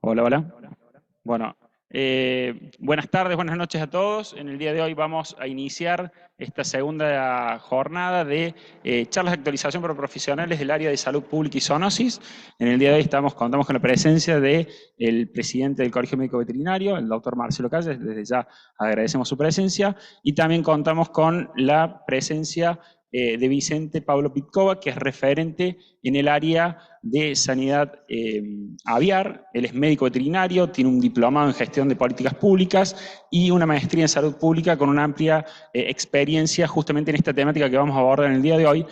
Hola, hola. Bueno, buenas tardes, buenas noches a todos. En el día de hoy vamos a iniciar esta segunda jornada de charlas de actualización para profesionales del área de salud pública y zoonosis. En el día de hoy contamos con la presencia del presidente del Colegio Médico Veterinario, el doctor Marcelo Calles. Desde ya agradecemos su presencia. Y también contamos con la presencia de Vicente Pablo Pitkova, que es referente en el área de sanidad aviar. Él es médico veterinario, tiene un diplomado en gestión de políticas públicas y una maestría en salud pública con una amplia experiencia justamente en esta temática que vamos a abordar en el día de hoy,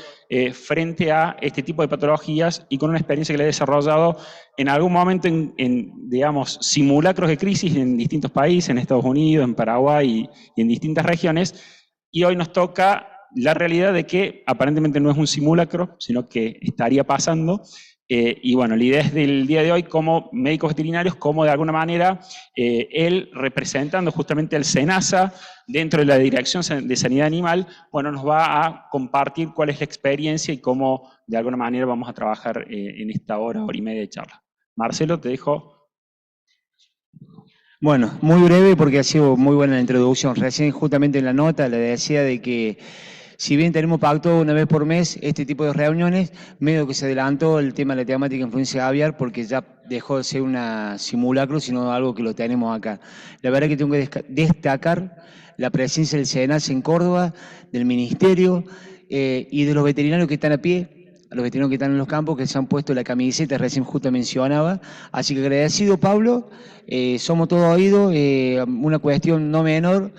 frente a este tipo de patologías, y con una experiencia que le he desarrollado en algún momento digamos, simulacros de crisis en distintos países, en Estados Unidos, en Paraguay y en distintas regiones. Y hoy nos toca la realidad de que aparentemente no es un simulacro, sino que estaría pasando. Y bueno, la idea es del día de hoy, como médicos veterinarios, como de alguna manera él, representando justamente al SENASA dentro de la Dirección de Sanidad Animal, bueno, nos va a compartir cuál es la experiencia y cómo de alguna manera vamos a trabajar en esta hora y media de charla. Marcelo, te dejo. Bueno, muy breve porque ha sido muy buena la introducción. Recién justamente en la nota le decía de que si bien tenemos pacto una vez por mes este tipo de reuniones, medio que se adelantó el tema de la temática de influencia aviar porque ya dejó de ser una simulacro, sino algo que lo tenemos acá. La verdad que tengo que destacar la presencia del SENASA en Córdoba, del Ministerio y de los veterinarios que están a pie, a los veterinarios que están en los campos, que se han puesto la camiseta, recién justo mencionaba. Así que agradecido, Pablo. Somos todo oído, una cuestión no menor.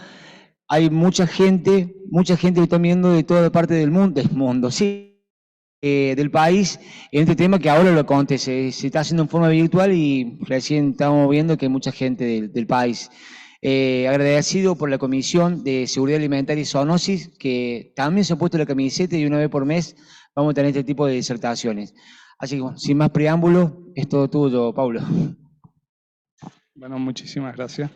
Hay mucha gente que está viendo de toda parte del mundo, sí, del país, en este tema que ahora lo acontece. Se está haciendo en forma virtual y recién estamos viendo que hay mucha gente del país. Agradecido por la Comisión de Seguridad Alimentaria y Zoonosis, que también se ha puesto la camiseta y una vez por mes vamos a tener este tipo de disertaciones. Así que, bueno, sin más preámbulo, es todo tuyo, Pablo. Bueno, muchísimas gracias.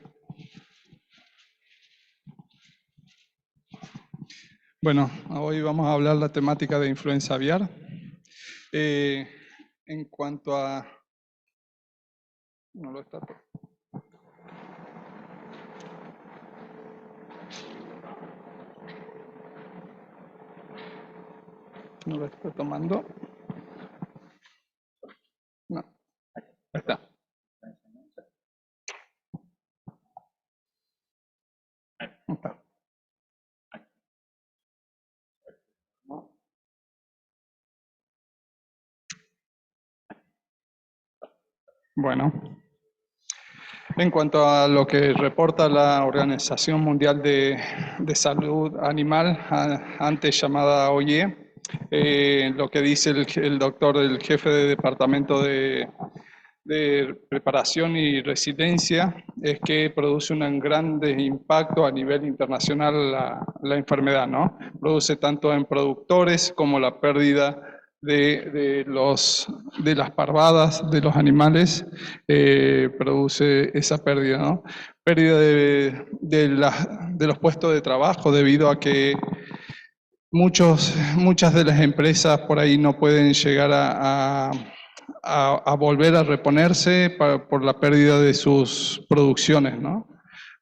Bueno, hoy vamos a hablar la temática de influenza aviar. En cuanto a... No lo está. No lo está tomando. No. Ahí está. Está. Bueno, en cuanto a lo que reporta la Organización Mundial de Salud Animal, antes llamada OIE, lo que dice el doctor, el jefe de departamento de preparación y resiliencia, es que produce un gran impacto a nivel internacional la enfermedad, ¿no? Produce tanto en productores como la pérdida de las parvadas de los animales, produce esa pérdida, ¿no? Pérdida de los puestos de trabajo debido a que muchas de las empresas por ahí no pueden llegar a volver a reponerse por la pérdida de sus producciones, ¿no?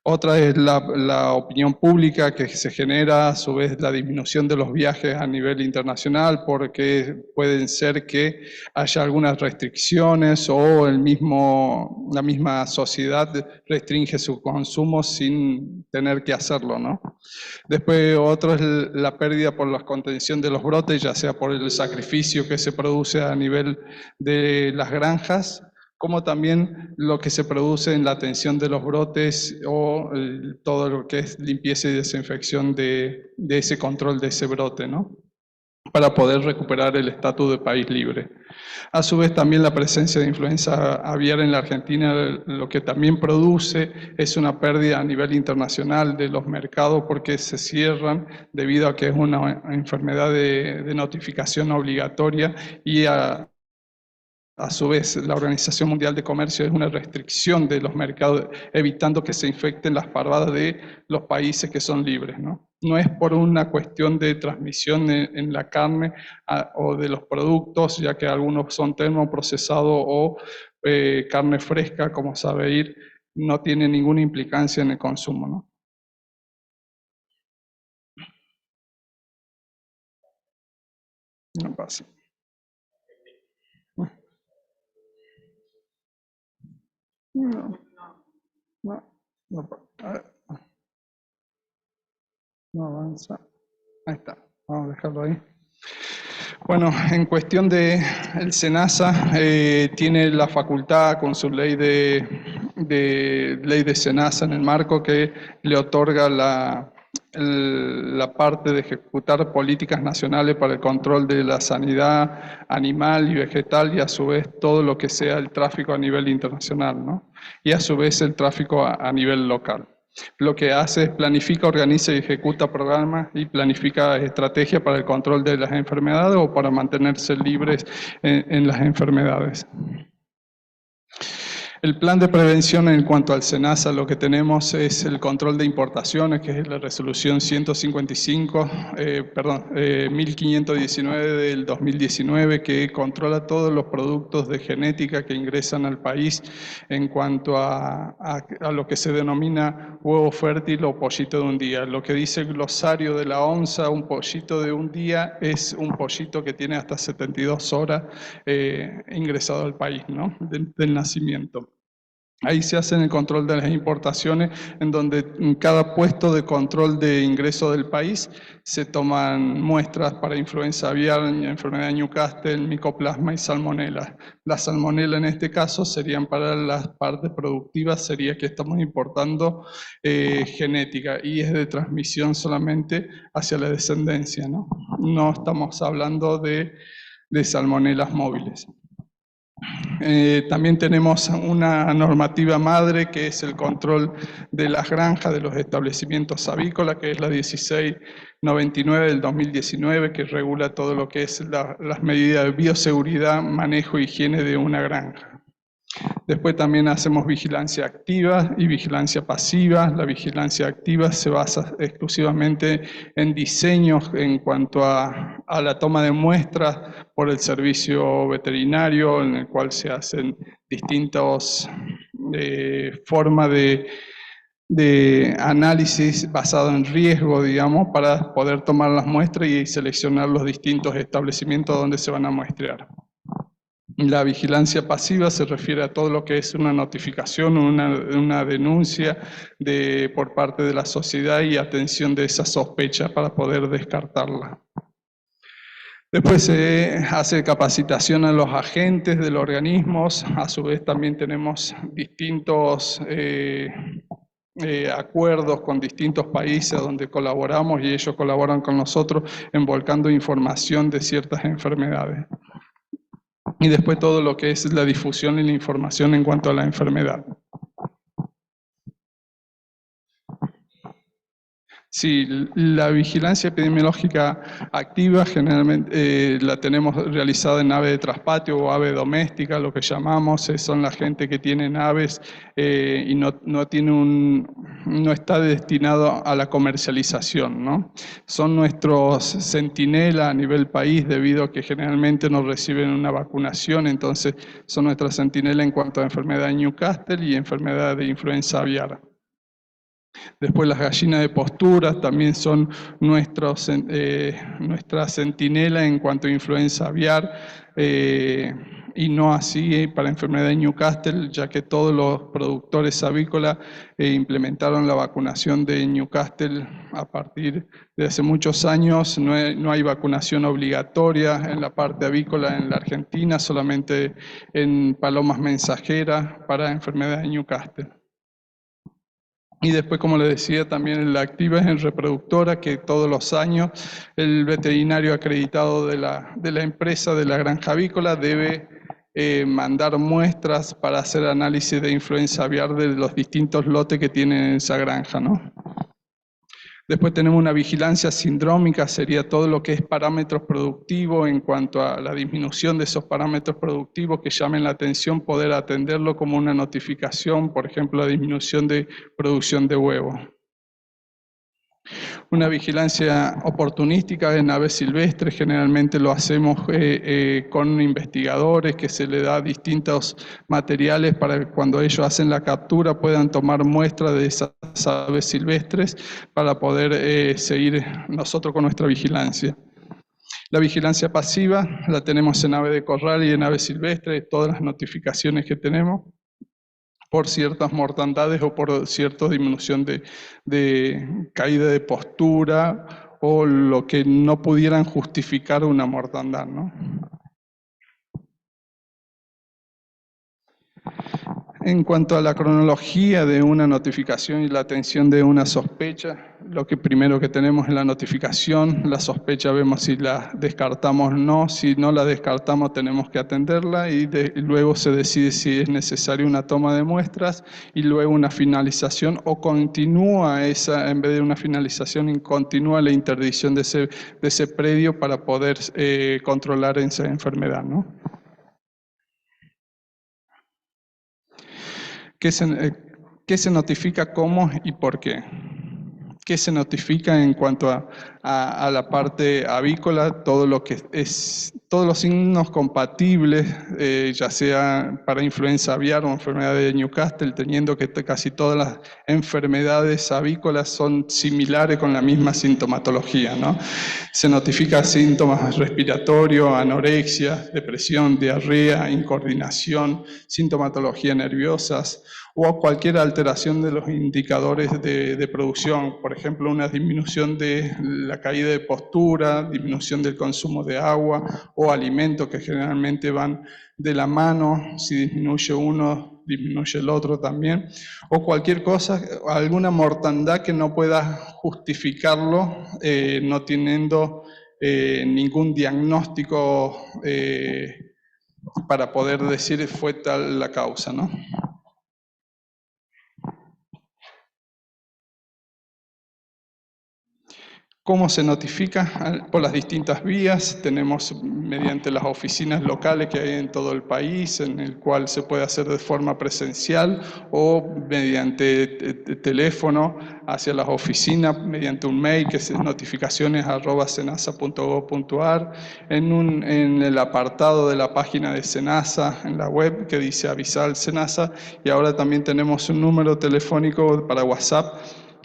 Otra es la opinión pública que se genera, a su vez la disminución de los viajes a nivel internacional, porque pueden ser que haya algunas restricciones o la misma sociedad restringe su consumo sin tener que hacerlo, ¿no? Después otro es la pérdida por la contención de los brotes, ya sea por el sacrificio que se produce a nivel de las granjas, como también lo que se produce en la atención de los brotes o todo lo que es limpieza y desinfección de ese control de ese brote, ¿no? Para poder recuperar el estatus de país libre. A su vez, también la presencia de influenza aviar en la Argentina lo que también produce es una pérdida a nivel internacional de los mercados porque se cierran debido a que es una enfermedad de notificación obligatoria y a su vez, la Organización Mundial de Comercio es una restricción de los mercados, evitando que se infecten las parvadas de los países que son libres, ¿no? No es por una cuestión de transmisión en la carne o de los productos, ya que algunos son termoprocesados o carne fresca, como sabe ir, no tiene ninguna implicancia en el consumo, ¿no? No pasa. No avanza. Ahí está, vamos a dejarlo ahí. Bueno, en cuestión de el SENASA, tiene la facultad con su ley de SENASA en el marco que le otorga la parte de ejecutar políticas nacionales para el control de la sanidad animal y vegetal y a su vez todo lo que sea el tráfico a nivel internacional, ¿no? Y a su vez el tráfico a nivel local. Lo que hace es planifica, organiza y ejecuta programas y planifica estrategias para el control de las enfermedades o para mantenerse libres en las enfermedades. El plan de prevención en cuanto al SENASA, lo que tenemos es el control de importaciones, que es la resolución 1519 del 2019, que controla todos los productos de genética que ingresan al país en cuanto a lo que se denomina huevo fértil o pollito de un día. Lo que dice el glosario de la ONSA, un pollito de un día es un pollito que tiene hasta 72 horas ingresado al país, ¿no? Del nacimiento. Ahí se hace el control de las importaciones, en donde en cada puesto de control de ingreso del país se toman muestras para influenza aviar, enfermedad de Newcastle, micoplasma y salmonela. La salmonela en este caso serían para las partes productivas, sería que estamos importando genética y es de transmisión solamente hacia la descendencia, ¿no? No estamos hablando de salmonelas móviles. También tenemos una normativa madre que es el control de las granjas de los establecimientos avícolas, que es la 1699 del 2019, que regula todo lo que es las medidas de bioseguridad, manejo e higiene de una granja. Después también hacemos vigilancia activa y vigilancia pasiva. La vigilancia activa se basa exclusivamente en diseños en cuanto a la toma de muestras por el servicio veterinario, en el cual se hacen distintas formas de análisis basado en riesgo, digamos, para poder tomar las muestras y seleccionar los distintos establecimientos donde se van a muestrear. La vigilancia pasiva se refiere a todo lo que es una notificación, una denuncia por parte de la sociedad y atención de esa sospecha para poder descartarla. Después se hace capacitación a los agentes de los organismos, a su vez también tenemos distintos acuerdos con distintos países donde colaboramos y ellos colaboran con nosotros envolcando información de ciertas enfermedades. Y después todo lo que es la difusión y la información en cuanto a la enfermedad. Sí, la vigilancia epidemiológica activa generalmente la tenemos realizada en ave de traspatio o ave doméstica, lo que llamamos, son la gente que tiene aves y no está destinado a la comercialización, ¿no? Son nuestros centinelas a nivel país debido a que generalmente no reciben una vacunación, entonces son nuestras centinelas en cuanto a enfermedad de Newcastle y enfermedad de influenza aviar. Después las gallinas de posturas también son nuestra centinela en cuanto a influenza aviar y no así para enfermedad de Newcastle, ya que todos los productores avícolas implementaron la vacunación de Newcastle a partir de hace muchos años. No hay vacunación obligatoria en la parte avícola en la Argentina, solamente en palomas mensajeras para enfermedad de Newcastle. Y después, como les decía, también la activa es en reproductora, que todos los años el veterinario acreditado de la empresa, de la granja avícola, debe mandar muestras para hacer análisis de influenza aviar de los distintos lotes que tienen en esa granja, ¿no? Después tenemos una vigilancia sindrómica, sería todo lo que es parámetros productivos en cuanto a la disminución de esos parámetros productivos que llamen la atención, poder atenderlo como una notificación, por ejemplo, la disminución de producción de huevos. Una vigilancia oportunística en aves silvestres, generalmente lo hacemos con investigadores, que se le da distintos materiales para que cuando ellos hacen la captura puedan tomar muestras de esas aves silvestres para poder seguir nosotros con nuestra vigilancia. La vigilancia pasiva la tenemos en ave de corral y en ave silvestre, todas las notificaciones que tenemos por ciertas mortandades o por cierta disminución de caída de postura o lo que no pudieran justificar una mortandad, ¿no? En cuanto a la cronología de una notificación y la atención de una sospecha, lo que primero que tenemos es la notificación, la sospecha vemos si la descartamos o no, si no la descartamos tenemos que atenderla y luego se decide si es necesaria una toma de muestras y luego una finalización o continúa esa, en vez de una finalización, continúa la interdicción de ese predio para poder controlar esa enfermedad, ¿no? ¿Qué se notifica, cómo y por qué? ¿Qué se notifica en cuanto a la parte avícola? Todo lo que es, todos los signos compatibles, ya sea para influenza aviar o enfermedad de Newcastle, teniendo que casi todas las enfermedades avícolas son similares con la misma sintomatología, ¿no? Se notifica síntomas respiratorios, anorexia, depresión, diarrea, incoordinación, sintomatología nerviosas, o cualquier alteración de los indicadores de producción, por ejemplo, una disminución de la caída de postura, disminución del consumo de agua o alimentos que generalmente van de la mano, si disminuye uno, disminuye el otro también, o cualquier cosa, alguna mortandad que no pueda justificarlo, no teniendo ningún diagnóstico para poder decir fue tal la causa, ¿no? ¿Cómo se notifica? Por las distintas vías. Tenemos mediante las oficinas locales que hay en todo el país, en el cual se puede hacer de forma presencial o mediante teléfono hacia las oficinas, mediante un mail que es notificaciones@senasa.gov.ar, en el apartado de la página de Senasa, en la web, que dice avisar al Senasa, y ahora también tenemos un número telefónico para WhatsApp,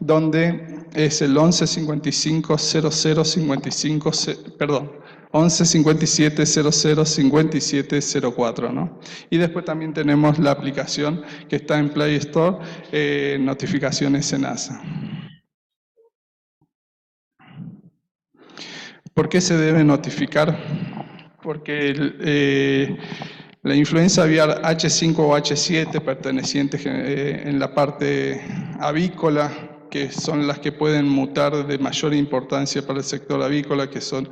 donde es el 11 55 00 55, perdón, 11 57 00 57 04, ¿no? Y después también tenemos la aplicación que está en Play Store, Notificaciones Senasa. ¿Por qué se debe notificar? Porque la influenza aviar H5 o H7, pertenecientes en la parte avícola, que son las que pueden mutar de mayor importancia para el sector avícola, que son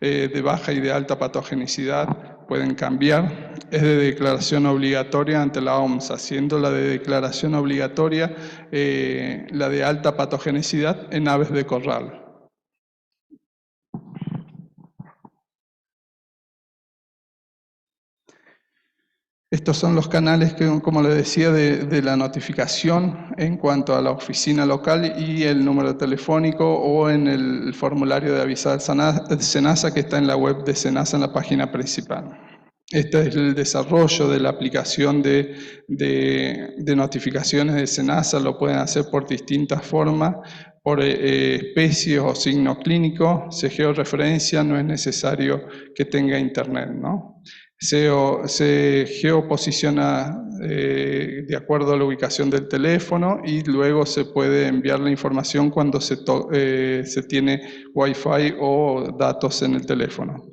de baja y de alta patogenicidad, pueden cambiar. Es de declaración obligatoria ante la OMS, haciendo la de declaración obligatoria, la de alta patogenicidad en aves de corral. Estos son los canales, que, como les decía, de la notificación en cuanto a la oficina local y el número telefónico o en el formulario de avisar Senasa que está en la web de Senasa en la página principal. Este es el desarrollo de la aplicación de notificaciones de Senasa, lo pueden hacer por distintas formas, por especies o signo clínico, se georreferencia, no es necesario que tenga internet, ¿no? Se geoposiciona de acuerdo a la ubicación del teléfono y luego se puede enviar la información cuando se tiene Wi-Fi o datos en el teléfono.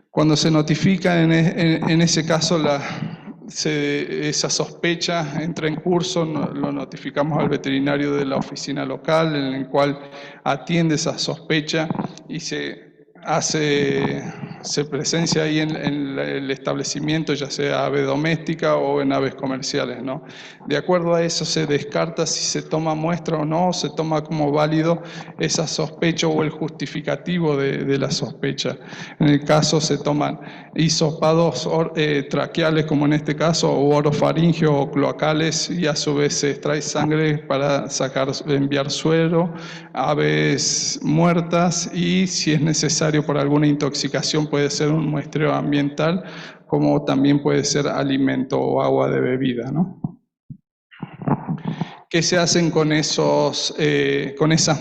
Cuando se notifica, en ese caso, esa sospecha entra en curso, lo notificamos al veterinario de la oficina local, en el cual atiende esa sospecha y se se presencia ahí en el establecimiento, ya sea ave doméstica o en aves comerciales, ¿no? De acuerdo a eso se descarta si se toma muestra o no, se toma como válido esa sospecha o el justificativo de la sospecha. En el caso se toman hisopados traqueales, como en este caso, o orofaringeos o cloacales, y a su vez se extrae sangre para enviar suero, aves muertas, y si es necesario por alguna intoxicación puede ser un muestreo ambiental, como también puede ser alimento o agua de bebida, ¿no? ¿Qué se hacen con esas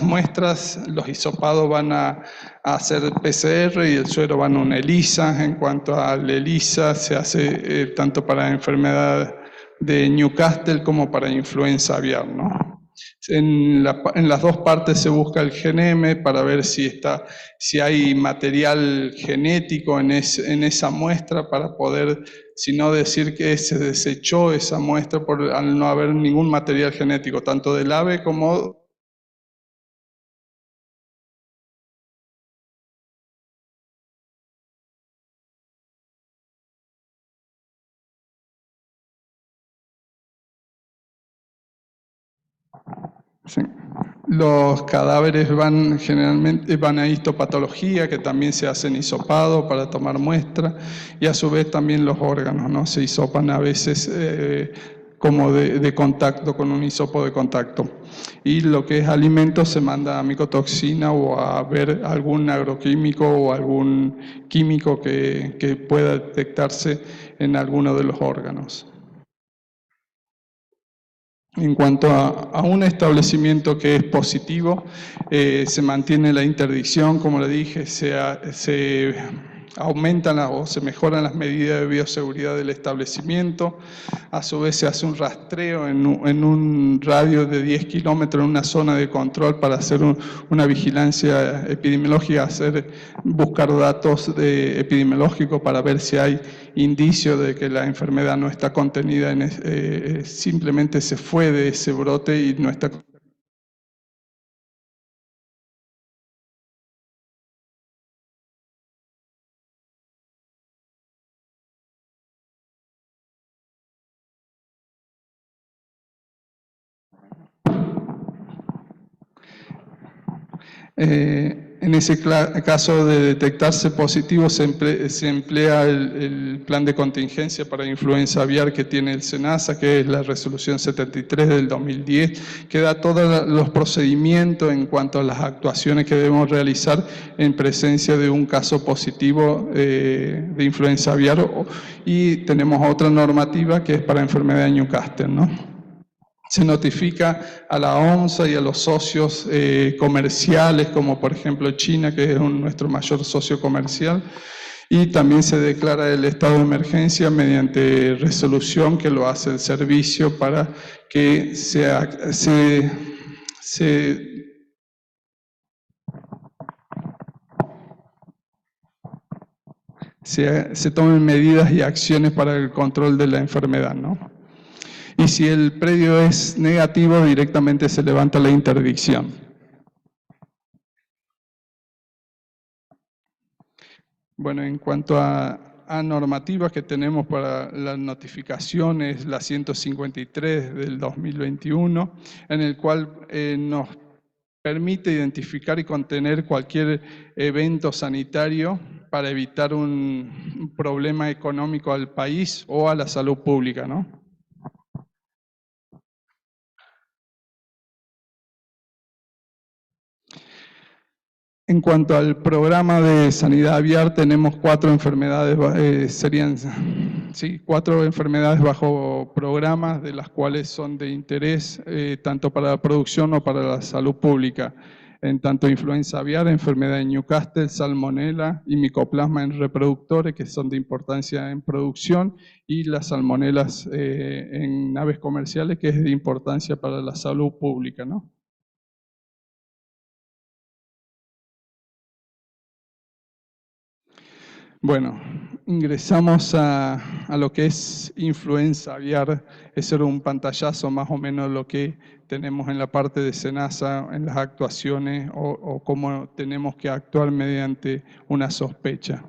muestras? Los hisopados van a hacer PCR y el suero van a una ELISA. En cuanto a la ELISA, se hace tanto para enfermedad de Newcastle como para influenza aviar, ¿no? En las dos partes se busca el GenM para ver si hay material genético en esa muestra, para poder, si no decir que se desechó esa muestra al no haber ningún material genético, tanto del ave como... Sí. Los cadáveres generalmente van a histopatología, que también se hacen hisopado para tomar muestra, y a su vez también los órganos, ¿no? Se hisopan a veces como de contacto, con un hisopo de contacto. Y lo que es alimentos se manda a micotoxina o a ver algún agroquímico o algún químico que pueda detectarse en alguno de los órganos. En cuanto a un establecimiento que es positivo, se mantiene la interdicción, como le dije, se aumentan o se mejoran las medidas de bioseguridad del establecimiento, a su vez se hace un rastreo en un radio de 10 kilómetros en una zona de control para hacer una vigilancia epidemiológica, buscar datos epidemiológicos para ver si hay indicios de que la enfermedad no está contenida, simplemente se fue de ese brote y no está. En ese caso de detectarse positivo se emplea el plan de contingencia para influenza aviar que tiene el SENASA, que es la resolución 73 del 2010, que da todos los procedimientos en cuanto a las actuaciones que debemos realizar en presencia de un caso positivo de influenza aviar, y tenemos otra normativa que es para enfermedad de Newcastle, ¿no? Se notifica a la OMSA y a los socios comerciales, como por ejemplo China, que es nuestro mayor socio comercial, y también se declara el estado de emergencia mediante resolución que lo hace el servicio para que se tomen medidas y acciones para el control de la enfermedad, ¿no? Y si el predio es negativo, directamente se levanta la interdicción. Bueno, en cuanto a normativas que tenemos para las notificaciones, la 153 del 2021, en el cual nos permite identificar y contener cualquier evento sanitario para evitar un problema económico al país o a la salud pública, ¿no? En cuanto al programa de sanidad aviar, tenemos 4 enfermedades, cuatro enfermedades bajo programas, de las cuales son de interés tanto para la producción o para la salud pública. En tanto influenza aviar, enfermedad de Newcastle, salmonela y micoplasma en reproductores, que son de importancia en producción, y las salmonelas en aves comerciales, que es de importancia para la salud pública, ¿no? Bueno, ingresamos a lo que es influenza aviar. Ese era un pantallazo más o menos lo que tenemos en la parte de SENASA, en las actuaciones o cómo tenemos que actuar mediante una sospecha.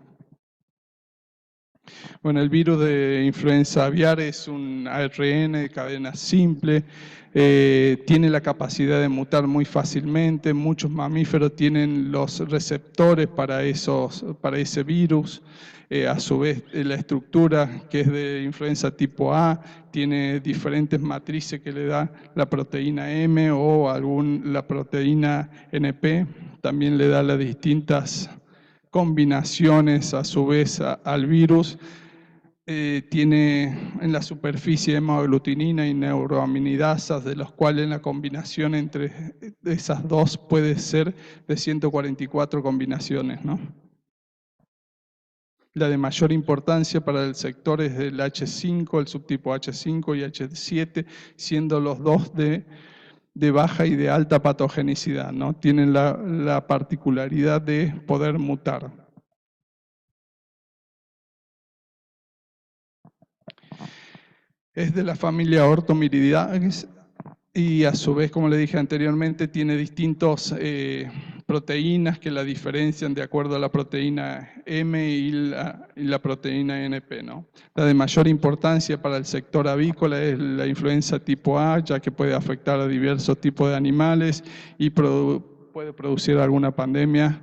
Bueno, el virus de influenza aviar es un ARN de cadena simple, tiene la capacidad de mutar muy fácilmente, muchos mamíferos tienen los receptores para ese virus, a su vez la estructura que es de influenza tipo A tiene diferentes matrices que le da la proteína M o la proteína NP, también le da las distintas combinaciones a su vez al virus. Tiene en la superficie hemaglutinina y neuroaminidasas, de los cuales la combinación entre esas dos puede ser de 144 combinaciones, ¿no? La de mayor importancia para el sector es el H5, el subtipo H5 y H7, siendo los dos de baja y de alta patogenicidad, ¿no? Tienen la particularidad de poder mutar. Es de la familia Orthomyridae y a su vez, como le dije anteriormente, tiene distintas proteínas que la diferencian de acuerdo a la proteína M y la proteína NP, ¿no? La de mayor importancia para el sector avícola es la influenza tipo A, ya que puede afectar a diversos tipos de animales y puede producir alguna pandemia.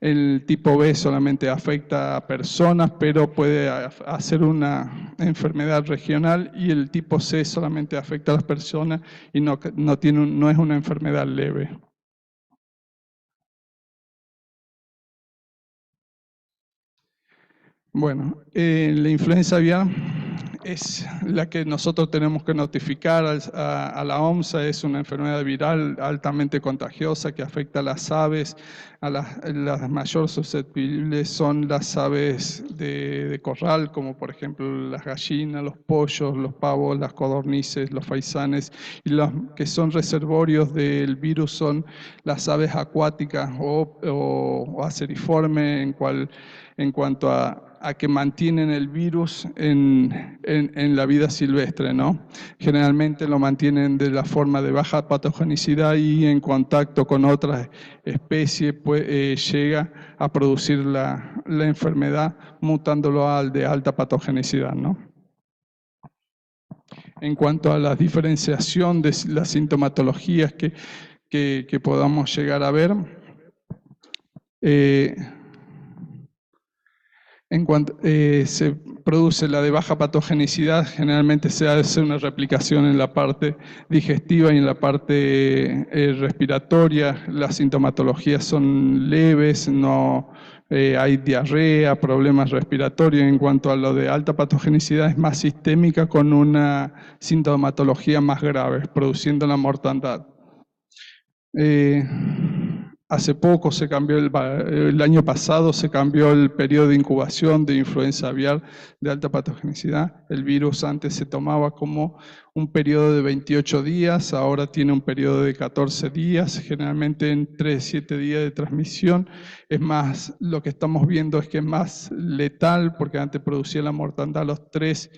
El tipo B solamente afecta a personas, pero puede hacer una enfermedad regional, y el tipo C solamente afecta a las personas y no es una enfermedad leve. Bueno, la influenza aviar es la que nosotros tenemos que notificar a la OMSA. Es una enfermedad viral altamente contagiosa que afecta a las aves. Las mayor susceptibles son las aves de corral, como por ejemplo las gallinas, los pollos, los pavos, las codornices, los faisanes, y los que son reservorios del virus son las aves acuáticas o aceriforme, en cuanto a que mantienen el virus en la vida silvestre, ¿no? Generalmente lo mantienen de la forma de baja patogenicidad y en contacto con otras especies llega a producir la enfermedad, mutándolo al de alta patogenicidad, ¿no? En cuanto a la diferenciación de las sintomatologías que podamos llegar a ver, en cuanto se produce la de baja patogenicidad, generalmente se hace una replicación en la parte digestiva y en la parte respiratoria. Las sintomatologías son leves, no hay diarrea, problemas respiratorios. En cuanto a lo de alta patogenicidad, es más sistémica con una sintomatología más grave, produciendo la mortandad. Hace poco se cambió, el año pasado se cambió el periodo de incubación de influenza aviar de alta patogenicidad. El virus antes se tomaba como un periodo de 28 días, ahora tiene un periodo de 14 días, generalmente entre 7 días de transmisión. Es más, lo que estamos viendo es que es más letal, porque antes producía la mortandad a los 3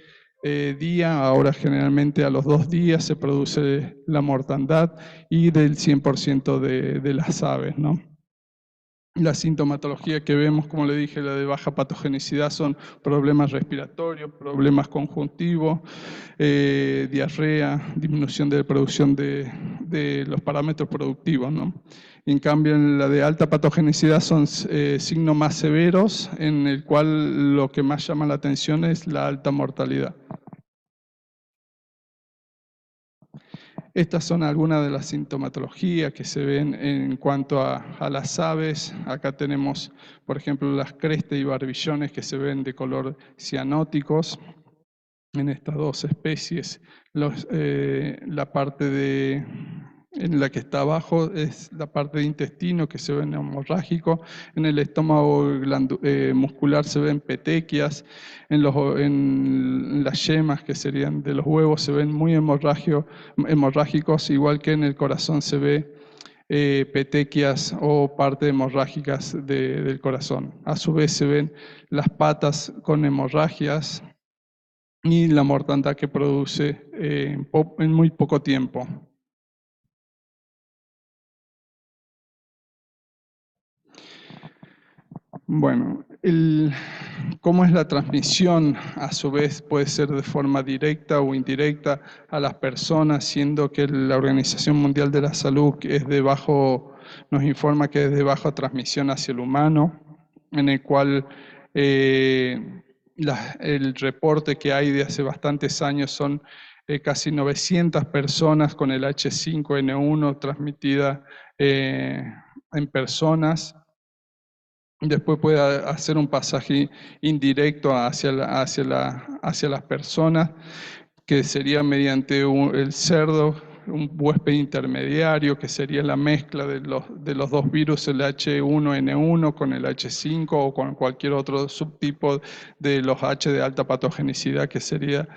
días, ahora generalmente a los 2 días se produce la mortandad, y del 100% de las aves, ¿no? La sintomatología que vemos, como le dije, la de baja patogenicidad, son problemas respiratorios, problemas conjuntivos, diarrea, disminución de la producción de los parámetros productivos, ¿no? En cambio, en la de alta patogenicidad son signos más severos, en el cual lo que más llama la atención es la alta mortalidad. Estas son algunas de las sintomatologías que se ven en cuanto a las aves. Acá tenemos, por ejemplo, las crestas y barbillones que se ven de color cianóticos en estas dos especies. La parte en la que está abajo es la parte de intestino, que se ve hemorrágico. En el estómago muscular se ven petequias. En las yemas, que serían de los huevos, se ven muy hemorrágicos, igual que en el corazón se ve petequias o partes hemorrágicas del corazón. A su vez se ven las patas con hemorragias y la mortandad que produce en muy poco tiempo. Bueno, cómo es la transmisión, a su vez puede ser de forma directa o indirecta a las personas, siendo que la Organización Mundial de la Salud nos informa que es de baja transmisión hacia el humano, en el cual el reporte que hay de hace bastantes años son casi 900 personas con el H5N1 transmitida en personas. Después puede hacer un pasaje indirecto hacia las personas, que sería mediante el cerdo, un huésped intermediario, que sería la mezcla de los dos virus, el H1N1 con el H5 o con cualquier otro subtipo de los H de alta patogenicidad, que sería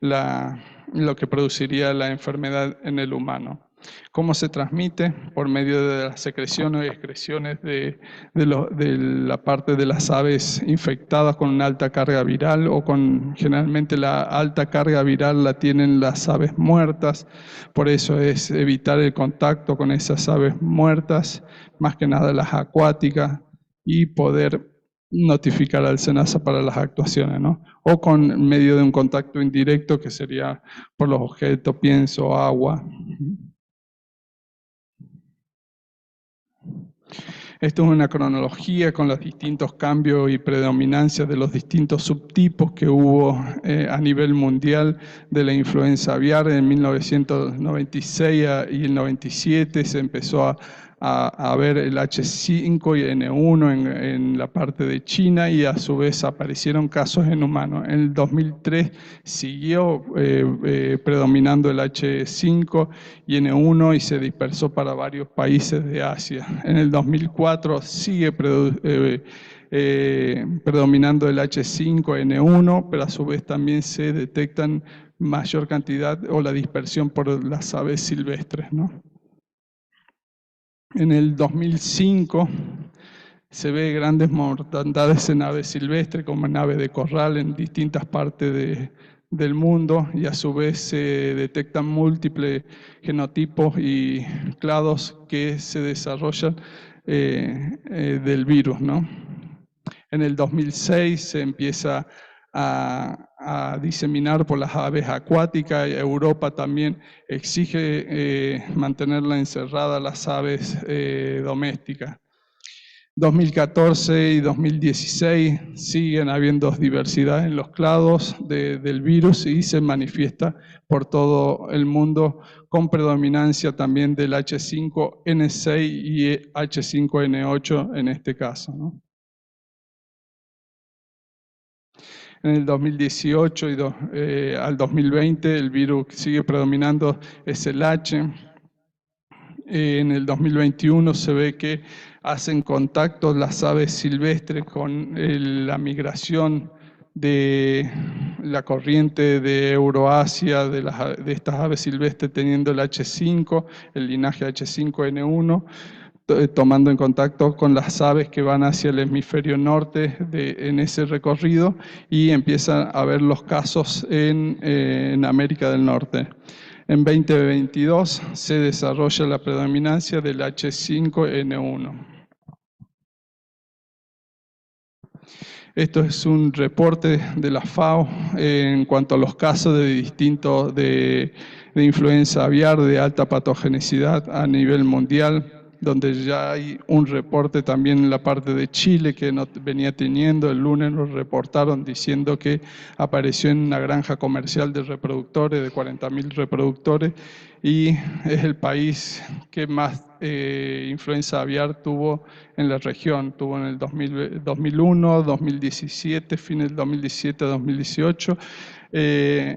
lo que produciría la enfermedad en el humano. ¿Cómo se transmite? Por medio de las secreciones y excreciones de la parte de las aves infectadas con una alta carga viral, o generalmente la alta carga viral la tienen las aves muertas. Por eso es evitar el contacto con esas aves muertas, más que nada las acuáticas, y poder notificar al SENASA para las actuaciones, ¿no? O con medio de un contacto indirecto, que sería por los objetos, pienso, agua. Esto es una cronología con los distintos cambios y predominancias de los distintos subtipos que hubo a nivel mundial de la influenza aviar. En 1996 y el 97 se empezó a ver el H5N1 en la parte de China, y a su vez aparecieron casos en humanos. En el 2003 siguió predominando el H5N1 y se dispersó para varios países de Asia. En el 2004 sigue predominando el H5N1, pero a su vez también se detectan mayor cantidad o la dispersión por las aves silvestres, ¿no? En el 2005 se ve grandes mortandades en aves silvestres, como en aves de corral, en distintas partes del mundo, y a su vez se detectan múltiples genotipos y clados que se desarrollan del virus, ¿no? En el 2006 se empieza a diseminar por las aves acuáticas. Europa también exige mantenerla encerrada las aves domésticas. 2014 y 2016 siguen habiendo diversidad en los clados del virus, y se manifiesta por todo el mundo, con predominancia también del H5N6 y H5N8 en este caso, ¿no? En el 2018 al 2020 el virus que sigue predominando es el H. En el 2021 se ve que hacen contacto las aves silvestres con la migración de la corriente de Euroasia, de estas aves silvestres teniendo el H5, el linaje H5N1, tomando en contacto con las aves que van hacia el hemisferio norte en ese recorrido, y empiezan a ver los casos en América del Norte. En 2022 se desarrolla la predominancia del H5N1. Esto es un reporte de la FAO en cuanto a los casos de influenza aviar de alta patogenicidad a nivel mundial, donde ya hay un reporte también en la parte de Chile que no venía teniendo. El lunes nos reportaron diciendo que apareció en una granja comercial de reproductores, de 40.000 reproductores, y es el país que más influenza aviar tuvo en la región. Tuvo en el 2001, 2017, fin del 2017, 2018,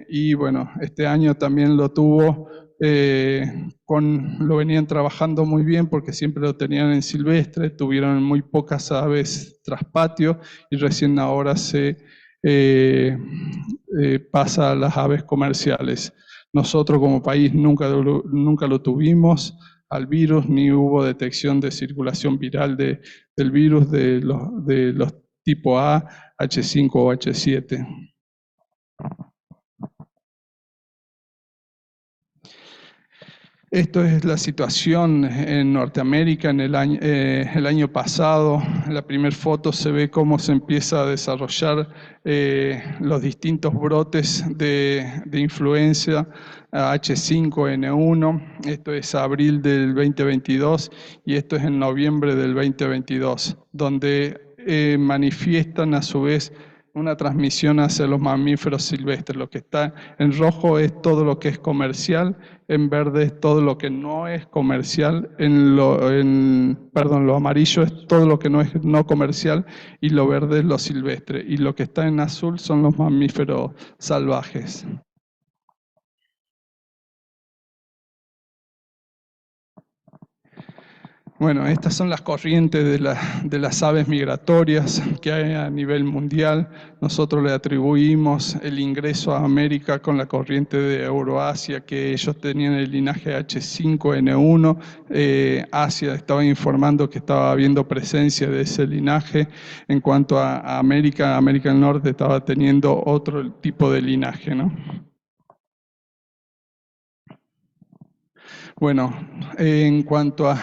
y bueno, este año también lo tuvo. Lo venían trabajando muy bien porque siempre lo tenían en silvestre, tuvieron muy pocas aves tras patio, y recién ahora se pasa a las aves comerciales. Nosotros como país nunca lo tuvimos al virus, ni hubo detección de circulación viral del virus de los tipo A, H5 o H7. Esto es la situación en Norteamérica en el año pasado. En la primera foto se ve cómo se empieza a desarrollar los distintos brotes de influenza H5N1. Esto es abril del 2022 y esto es en noviembre del 2022, donde manifiestan a su vez una transmisión hacia los mamíferos silvestres. Lo que está en rojo es todo lo que es comercial, en verde es todo lo que no es comercial, lo amarillo es todo lo que no es no comercial y lo verde es lo silvestre. Y lo que está en azul son los mamíferos salvajes. Bueno, estas son las corrientes de las aves migratorias que hay a nivel mundial. Nosotros le atribuimos el ingreso a América con la corriente de Euroasia, que ellos tenían el linaje H5N1. Asia estaba informando que estaba habiendo presencia de ese linaje. En cuanto a América, América del Norte estaba teniendo otro tipo de linaje, ¿no? Bueno, en cuanto a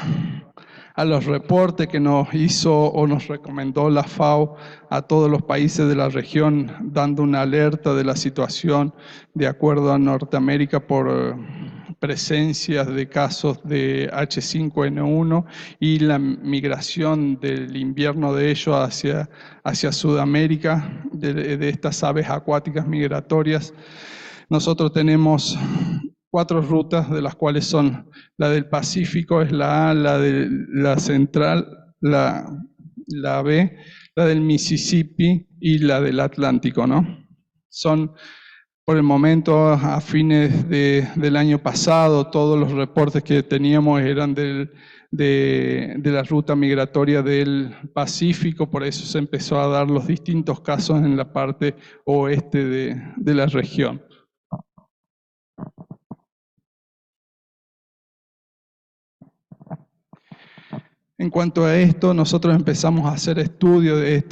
los reportes que nos hizo o nos recomendó la FAO a todos los países de la región, dando una alerta de la situación de acuerdo a Norteamérica por presencias de casos de H5N1 y la migración del invierno de ellos hacia Sudamérica, de estas aves acuáticas migratorias. Nosotros tenemos 4 rutas, de las cuales son la del Pacífico, es la A, la de la Central, la B, la del Mississippi y la del Atlántico, ¿no? Son, por el momento, a fines del año pasado, todos los reportes que teníamos eran de la ruta migratoria del Pacífico, por eso se empezó a dar los distintos casos en la parte oeste de la región. En cuanto a esto, nosotros empezamos a hacer estudios de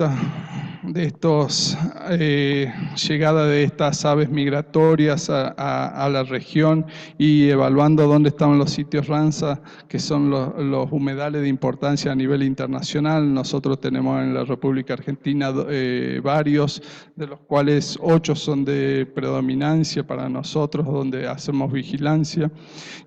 llegada de estas aves migratorias a la región y evaluando dónde estaban los sitios Ramsar, que son los humedales de importancia a nivel internacional. Nosotros tenemos en la República Argentina varios, de los cuales 8 son de predominancia para nosotros, donde hacemos vigilancia,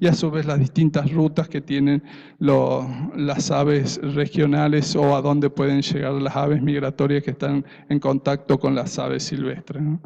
y a su vez las distintas rutas que tienen las aves regionales o a dónde pueden llegar las aves migratorias que están en contacto con las aves silvestres, ¿no?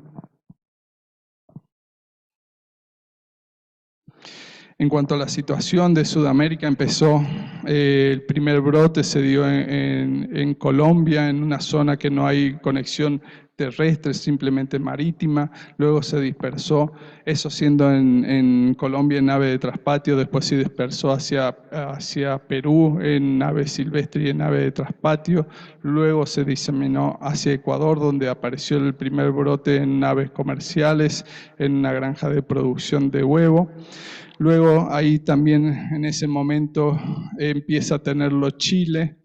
En cuanto a la situación de Sudamérica, empezó, el primer brote se dio en Colombia, en una zona que no hay conexión terrestre, simplemente marítima, luego se dispersó, eso siendo en Colombia en ave de traspatio, después se dispersó hacia Perú en ave silvestre y en ave de traspatio, luego se diseminó hacia Ecuador, donde apareció el primer brote en aves comerciales, en una granja de producción de huevo. Luego ahí también en ese momento empieza a tenerlo Chile,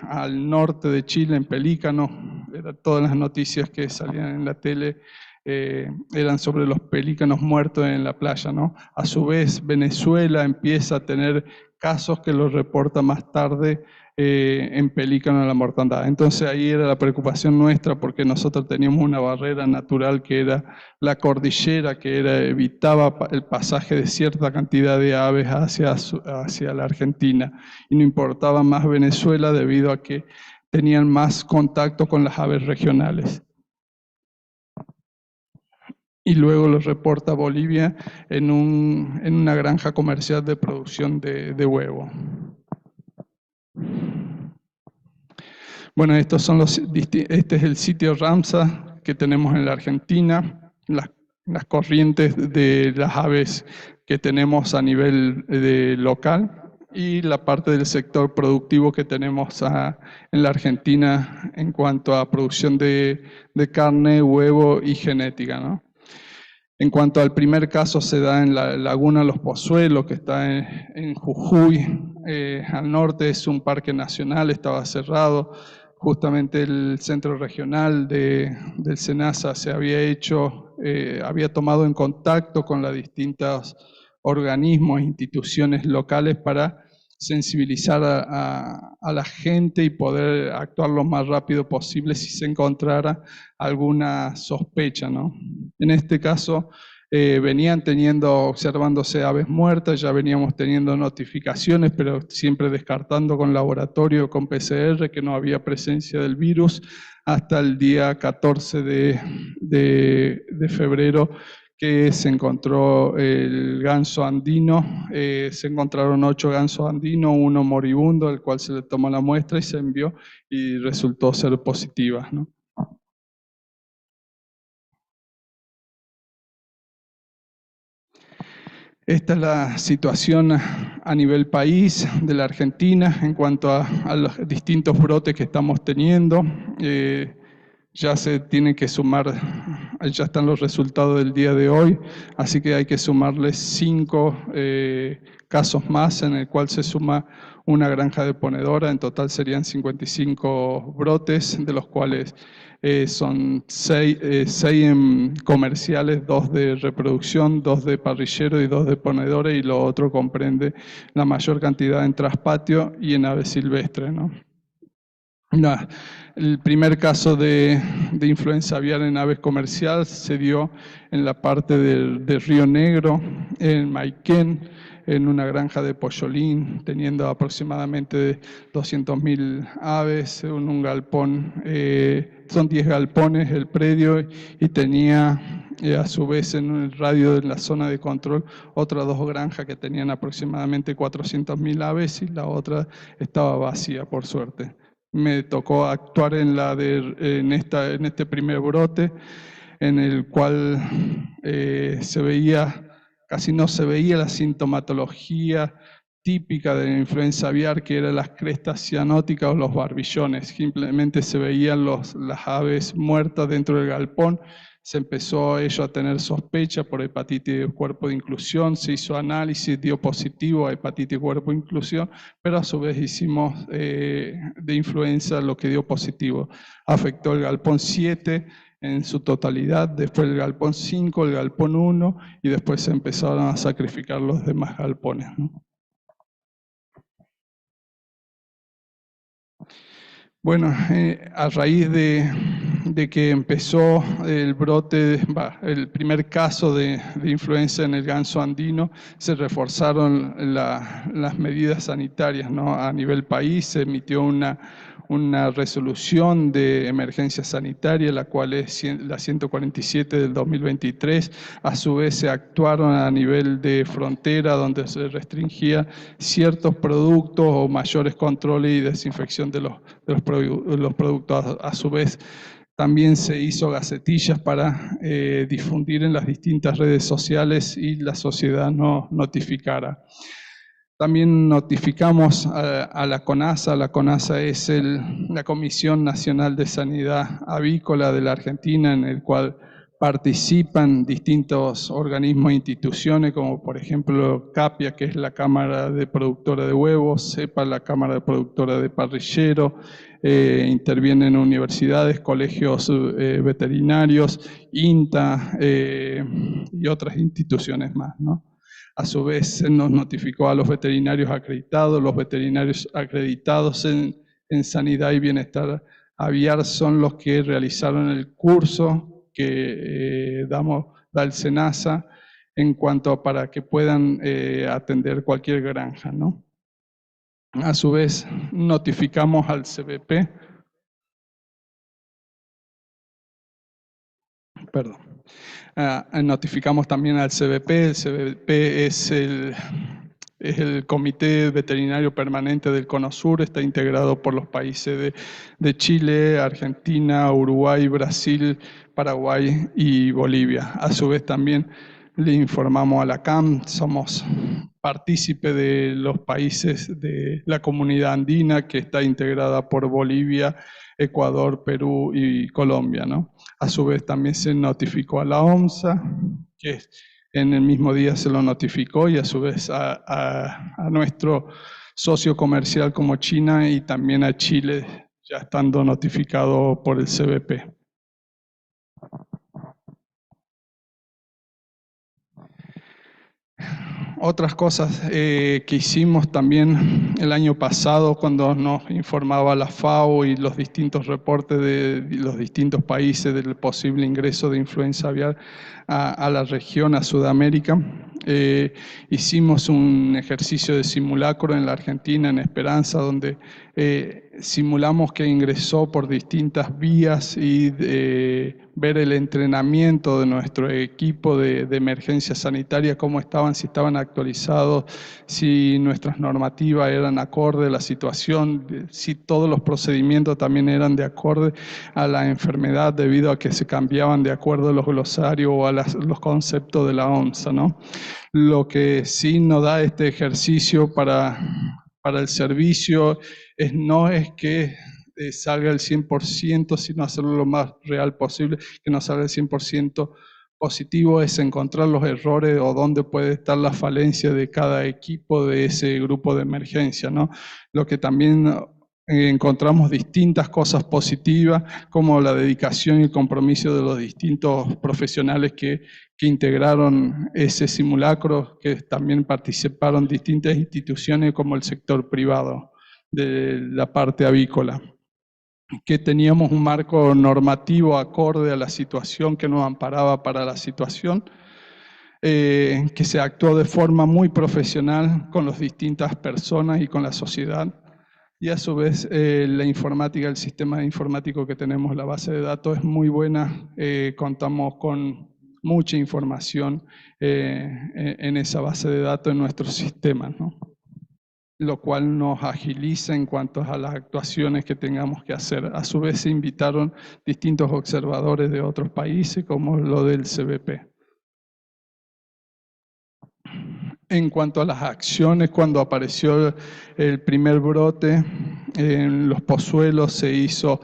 al norte de Chile, en Pelícano. Todas las noticias que salían en la tele eran sobre los pelícanos muertos en la playa, ¿no? A su vez, Venezuela empieza a tener casos que los reporta más tarde en pelícano la mortandad. Entonces ahí era la preocupación nuestra porque nosotros teníamos una barrera natural que era la cordillera, que evitaba el pasaje de cierta cantidad de aves hacia la Argentina. Y no importaba más Venezuela debido a que tenían más contacto con las aves regionales. Y luego lo reporta Bolivia en una granja comercial de producción de huevo. Bueno, este es el sitio Ramsar que tenemos en la Argentina, las corrientes de las aves que tenemos a nivel local y la parte del sector productivo que tenemos en la Argentina en cuanto a producción de carne, huevo y genética, ¿no? En cuanto al primer caso, se da en la Laguna Los Pozuelos, que está en Jujuy. Al norte es un parque nacional, estaba cerrado. Justamente el centro regional del SENASA se había tomado en contacto con las distintas organismos, instituciones locales para sensibilizar a la gente y poder actuar lo más rápido posible si se encontrara alguna sospecha, ¿no? En este caso, venían observándose aves muertas, ya veníamos teniendo notificaciones, pero siempre descartando con laboratorio, con PCR, que no había presencia del virus, hasta el día 14 de febrero, que se encontró el ganso andino. Se encontraron 8 gansos andinos, 1 moribundo, al cual se le tomó la muestra y se envió y resultó ser positiva, ¿no? Esta es la situación a nivel país de la Argentina en cuanto a los distintos brotes que estamos teniendo. Ya se tiene que sumar, ya están los resultados del día de hoy, así que hay que sumarles 5 casos más, en el cual se suma una granja de ponedora. En total serían 55 brotes, de los cuales son 6 comerciales, 2 de reproducción, 2 de parrillero y 2 de ponedora, y lo otro comprende la mayor cantidad en traspatio y en ave silvestre, ¿no? El primer caso de influenza aviar en aves comercial se dio en la parte de Río Negro, en Maiquén, en una granja de Pollolín, teniendo aproximadamente 200.000 aves, en un galpón. Son 10 galpones el predio, y tenía a su vez en el radio de la zona de control otras 2 granjas que tenían aproximadamente 400.000 aves, y la otra estaba vacía, por suerte. Me tocó actuar en este primer brote, en el cual casi no se veía la sintomatología típica de la influenza aviar, que eran las crestas cianóticas o los barbillones. Simplemente se veían las aves muertas dentro del galpón. Se empezó ello a tener sospecha por hepatitis de cuerpo de inclusión, se hizo análisis, dio positivo a hepatitis de cuerpo de inclusión, pero a su vez hicimos de influenza, lo que dio positivo. Afectó el galpón 7 en su totalidad, después el galpón 5, el galpón 1, y después se empezaron a sacrificar los demás galpones, ¿no? Bueno, a raíz de que empezó el brote, el primer caso de influenza en el ganso andino, se reforzaron las medidas sanitarias, ¿no? A nivel país se emitió una resolución de emergencia sanitaria, la cual es la 147 del 2023. A su vez se actuaron a nivel de frontera, donde se restringía ciertos productos o mayores controles y desinfección de los productos. A su vez, también se hizo gacetillas para difundir en las distintas redes sociales y la sociedad no notificara. También notificamos a la CONASA. La CONASA es la Comisión Nacional de Sanidad Avícola de la Argentina, en el cual participan distintos organismos e instituciones, como por ejemplo CAPIA, que es la Cámara de Productora de Huevos, CEPA, la Cámara de Productora de Parrillero. Intervienen universidades, colegios veterinarios, INTA y otras instituciones más, ¿no? A su vez, se nos notificó a los veterinarios acreditados. Los veterinarios acreditados en sanidad y bienestar aviar son los que realizaron el curso que da el SENASA en cuanto a para que puedan atender cualquier granja, ¿no? A su vez, notificamos al CBP, perdón. Notificamos también al CBP. El CBP es el Comité Veterinario Permanente del Cono Sur, está integrado por los países de Chile, Argentina, Uruguay, Brasil, Paraguay y Bolivia. A su vez también le informamos a la CAM, somos partícipe de los países de la Comunidad Andina, que está integrada por Bolivia, Ecuador, Perú y Colombia, ¿no? A su vez también se notificó a la OMSA, que en el mismo día se lo notificó, y a su vez a nuestro socio comercial como China, y también a Chile, ya estando notificado por el CBP. Otras cosas que hicimos también el año pasado cuando nos informaba la FAO y los distintos reportes de los distintos países del posible ingreso de influenza aviar a la región, a Sudamérica, hicimos un ejercicio de simulacro en la Argentina, en Esperanza, donde simulamos que ingresó por distintas vías y ver el entrenamiento de nuestro equipo de emergencia sanitaria, cómo estaban, si estaban actualizados, si nuestras normativas eran acorde a la situación, si todos los procedimientos también eran de acorde a la enfermedad debido a que se cambiaban de acuerdo a los glosarios o a los conceptos de la OMS, ¿no? Lo que sí nos da este ejercicio para el servicio no es que salga el 100%, sino hacerlo lo más real posible, que no salga el 100% positivo, es encontrar los errores o dónde puede estar la falencia de cada equipo de ese grupo de emergencia, ¿no? Lo que también encontramos distintas cosas positivas, como la dedicación y el compromiso de los distintos profesionales que integraron ese simulacro, que también participaron distintas instituciones como el sector privado de la parte avícola, que teníamos un marco normativo acorde a la situación que nos amparaba para la situación, que se actuó de forma muy profesional con las distintas personas y con la sociedad. Y a su vez la informática, el sistema informático que tenemos, la base de datos es muy buena, contamos con mucha información en esa base de datos en nuestros sistemas, ¿no? Lo cual nos agiliza en cuanto a las actuaciones que tengamos que hacer. A su vez se invitaron distintos observadores de otros países, como lo del CBP. En cuanto a las acciones, cuando apareció el primer brote, en los Pozuelos se hizo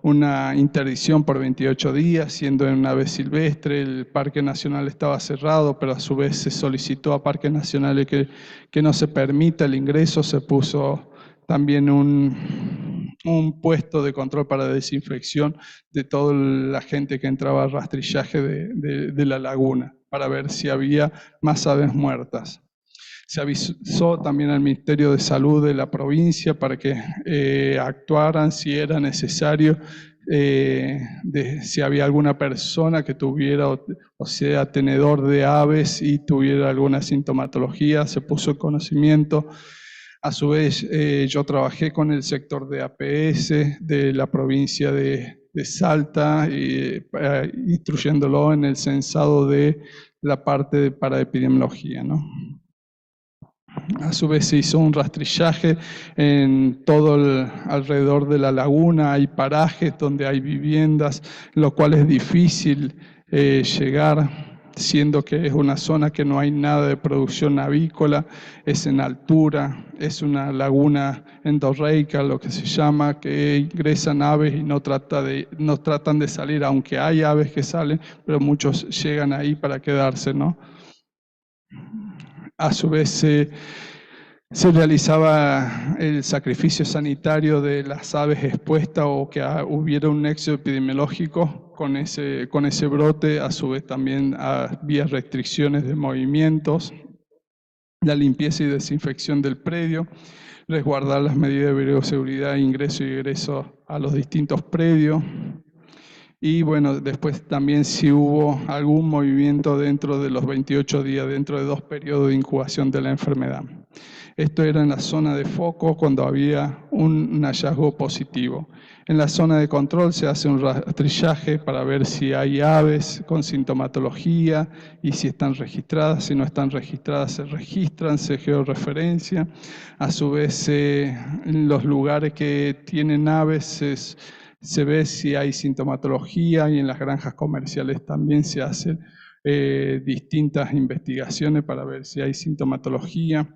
una interdicción por 28 días, siendo en una ave silvestre. El Parque Nacional estaba cerrado, pero a su vez se solicitó a Parques Nacionales que no se permita el ingreso. Se puso también un puesto de control para desinfección de toda la gente que entraba al rastrillaje de la laguna, para ver si había más aves muertas. Se avisó también al Ministerio de Salud de la provincia para que actuaran si era necesario, si había alguna persona que tuviera, o sea, tenedor de aves y tuviera alguna sintomatología, se puso en conocimiento. A su vez, yo trabajé con el sector de APS de la provincia de Salta, instruyéndolo en el censado de la parte para epidemiología, ¿no? A su vez se hizo un rastrillaje en todo alrededor de la laguna. Hay parajes donde hay viviendas, lo cual es difícil llegar, siendo que es una zona que no hay nada de producción avícola, es en altura, es una laguna endorreica, lo que se llama, que ingresan aves y no tratan de salir, aunque hay aves que salen, pero muchos llegan ahí para quedarse, ¿no? A su vez se realizaba el sacrificio sanitario de las aves expuestas o que hubiera un nexo epidemiológico con ese brote. A su vez también había restricciones de movimientos, la limpieza y desinfección del predio, resguardar las medidas de bioseguridad, ingreso y egreso a los distintos predios. Y bueno, después también si hubo algún movimiento dentro de los 28 días, dentro de 2 periodos de incubación de la enfermedad. Esto era en la zona de foco cuando había un hallazgo positivo. En la zona de control se hace un rastrillaje para ver si hay aves con sintomatología y si están registradas. Si no están registradas, se registran, se georreferencia. A su vez, en los lugares que tienen aves se ve si hay sintomatología, y en las granjas comerciales también se hacen distintas investigaciones para ver si hay sintomatología.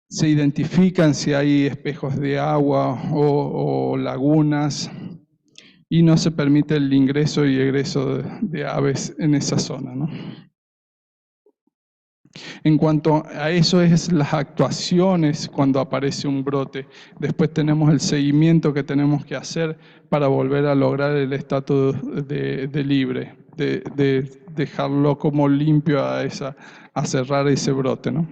Se identifican si hay espejos de agua o lagunas, y no se permite el ingreso y egreso de aves en esa zona, ¿no? En cuanto a eso es las actuaciones cuando aparece un brote. Después tenemos el seguimiento que tenemos que hacer para volver a lograr el estatus de libre, de dejarlo como limpio a cerrar ese brote, ¿no?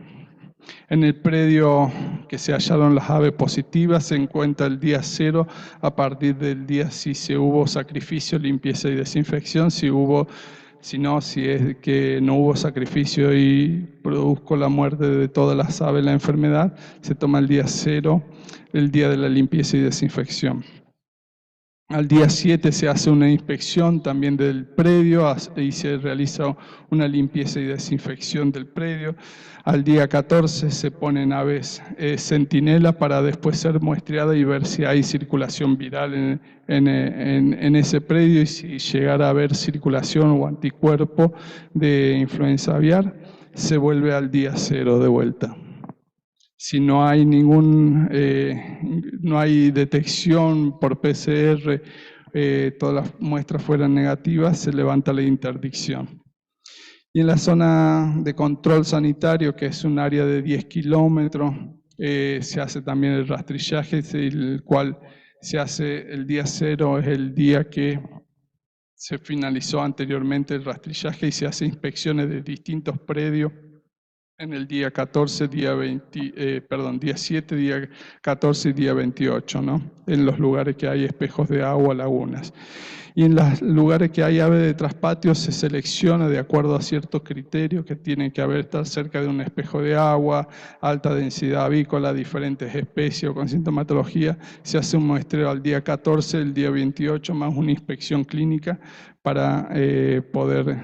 En el predio que se hallaron las aves positivas se encuentra el día 0 a partir del día si se hubo sacrificio, limpieza y desinfección, si es que no hubo sacrificio y produjo la muerte de todas las aves la enfermedad, se toma el día 0, el día de la limpieza y desinfección. Al día 7 se hace una inspección también del predio y se realiza una limpieza y desinfección del predio. Al día 14 se ponen aves centinela para después ser muestreadas y ver si hay circulación viral en ese predio y si llegara a haber circulación o anticuerpo de influenza aviar, se vuelve al día 0 de vuelta. Si no hay no hay detección por PCR, todas las muestras fueran negativas, se levanta la interdicción. Y en la zona de control sanitario, que es un área de 10 kilómetros, se hace también el rastrillaje, el cual se hace el día 0, es el día que se finalizó anteriormente el rastrillaje y se hace inspecciones de distintos predios en el día 14, día 7, día 14 y día 28, ¿no? En los lugares que hay espejos de agua, lagunas. Y en los lugares que hay ave de traspatio se selecciona de acuerdo a ciertos criterios que tienen que estar cerca de un espejo de agua, alta densidad avícola, diferentes especies o con sintomatología. Se hace un muestreo al día 14, el día 28, más una inspección clínica para poder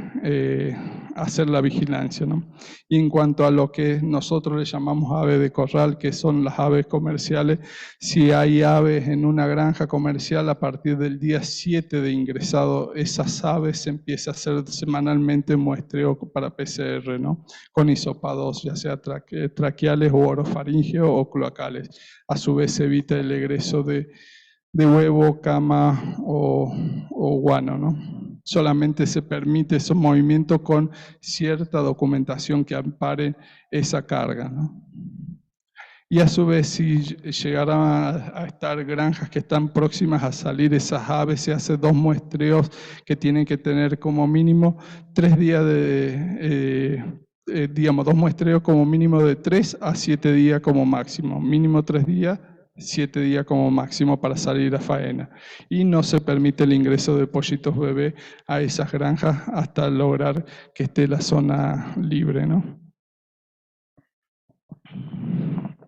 hacer la vigilancia, ¿no? Y en cuanto a lo que nosotros le llamamos aves de corral, que son las aves comerciales, si hay aves en una granja comercial, a partir del día 7 de ingresado, esas aves se empieza a hacer semanalmente muestreo para PCR, ¿no? Con hisopados, ya sea traqueales o orofaringeos o cloacales. A su vez se evita el egreso de huevo, cama o guano, ¿no? Solamente se permite esos movimientos con cierta documentación que ampare esa carga, ¿no? Y a su vez, si llegaran a estar granjas que están próximas a salir esas aves, se hace 2 muestreos que tienen que tener como mínimo 3 días digamos, 2 muestreos como mínimo de 3 a 7 días como máximo. Mínimo 3 días, 7 días como máximo para salir a faena. Y no se permite el ingreso de pollitos bebé a esas granjas hasta lograr que esté la zona libre, ¿no?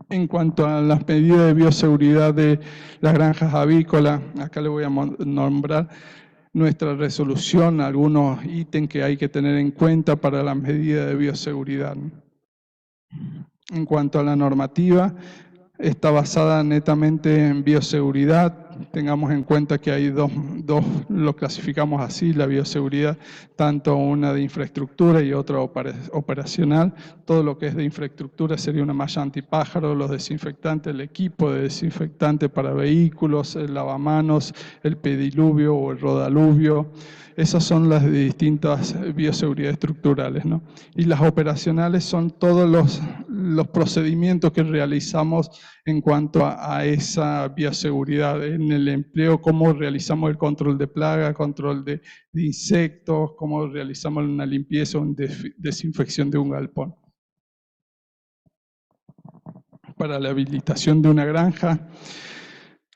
En cuanto a las medidas de bioseguridad de las granjas avícolas, acá le voy a nombrar nuestra resolución, algunos ítems que hay que tener en cuenta para las medidas de bioseguridad. En cuanto a la normativa, está basada netamente en bioseguridad. Tengamos en cuenta que hay dos, lo clasificamos así, la bioseguridad, tanto una de infraestructura y otra operacional. Todo lo que es de infraestructura sería una malla antipájaro, los desinfectantes, el equipo de desinfectante para vehículos, el lavamanos, el pediluvio o el rodaluvio. Esas son las distintas bioseguridad estructurales, ¿no? Y las operacionales son todos los procedimientos que realizamos en cuanto a esa bioseguridad en el empleo, cómo realizamos el control de plaga, control de insectos, cómo realizamos una limpieza o desinfección de un galpón. Para la habilitación de una granja,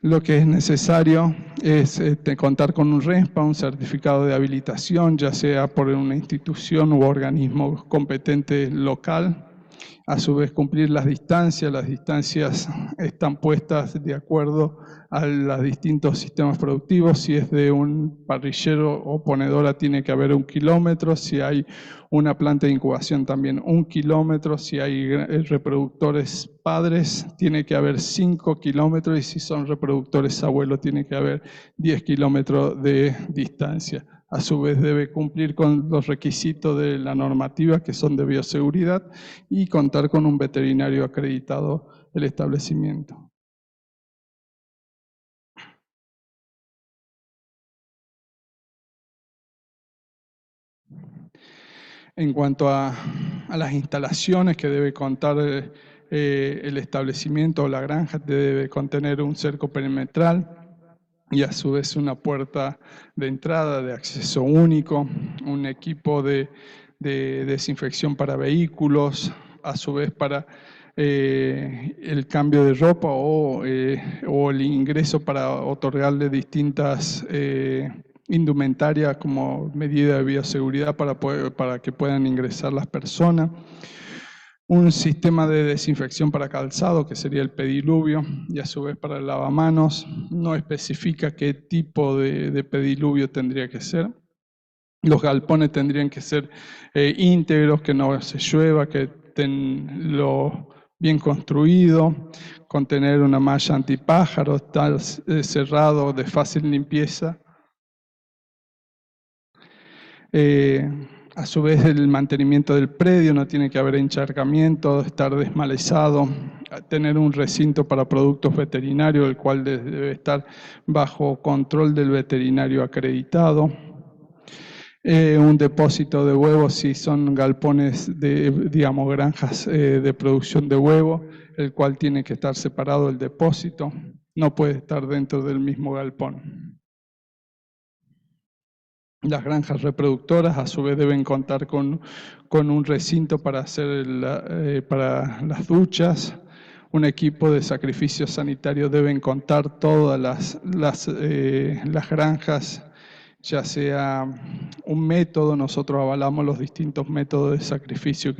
lo que es necesario es contar con un RESPA, un certificado de habilitación, ya sea por una institución u organismo competente local. A su vez cumplir las distancias están puestas de acuerdo a los distintos sistemas productivos. Si es de un parrillero o ponedora tiene que haber 1 kilómetro, si hay una planta de incubación también 1 kilómetro, si hay reproductores padres tiene que haber 5 kilómetros y si son reproductores abuelos tiene que haber 10 kilómetros de distancia. A su vez debe cumplir con los requisitos de la normativa que son de bioseguridad y contar con un veterinario acreditado el establecimiento. En cuanto a a las instalaciones que debe contar el establecimiento o la granja, debe contener un cerco perimetral y a su vez una puerta de entrada de acceso único, un equipo de desinfección para vehículos, a su vez para el cambio de ropa o el ingreso para otorgarle distintas indumentarias como medida de bioseguridad para que puedan ingresar las personas. Un sistema de desinfección para calzado, que sería el pediluvio, y a su vez para el lavamanos. No especifica qué tipo de pediluvio tendría que ser. Los galpones tendrían que ser íntegros, que no se llueva, que estén bien construido, contener una malla antipájaros, estar cerrado, de fácil limpieza. A su vez, el mantenimiento del predio, no tiene que haber encharcamiento, estar desmalezado, tener un recinto para productos veterinarios, el cual debe estar bajo control del veterinario acreditado. Un depósito de huevos si son galpones digamos, granjas de producción de huevo, el cual tiene que estar separado el depósito, no puede estar dentro del mismo galpón. Las granjas reproductoras a su vez deben contar con un recinto para para las duchas, un equipo de sacrificio sanitario. Deben contar todas las granjas, ya sea un método, nosotros avalamos los distintos métodos de sacrificio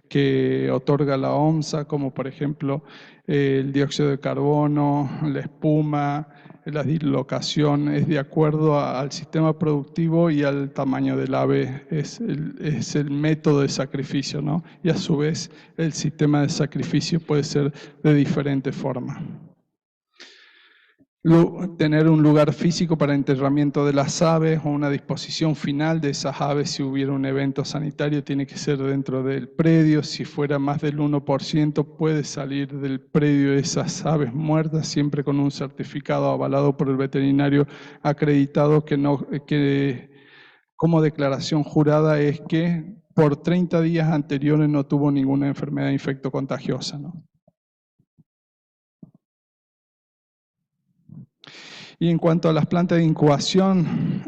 que otorga la OMSA, como por ejemplo el dióxido de carbono, la espuma, la dislocación, es de acuerdo al sistema productivo y al tamaño del ave, es el método de sacrificio, ¿no? Y a su vez el sistema de sacrificio puede ser de diferente forma. Tener un lugar físico para enterramiento de las aves o una disposición final de esas aves. Si hubiera un evento sanitario tiene que ser dentro del predio. Si fuera más del 1% puede salir del predio esas aves muertas, siempre con un certificado avalado por el veterinario acreditado que como declaración jurada es que por 30 días anteriores no tuvo ninguna enfermedad infectocontagiosa, ¿no? Y en cuanto a las plantas de incubación,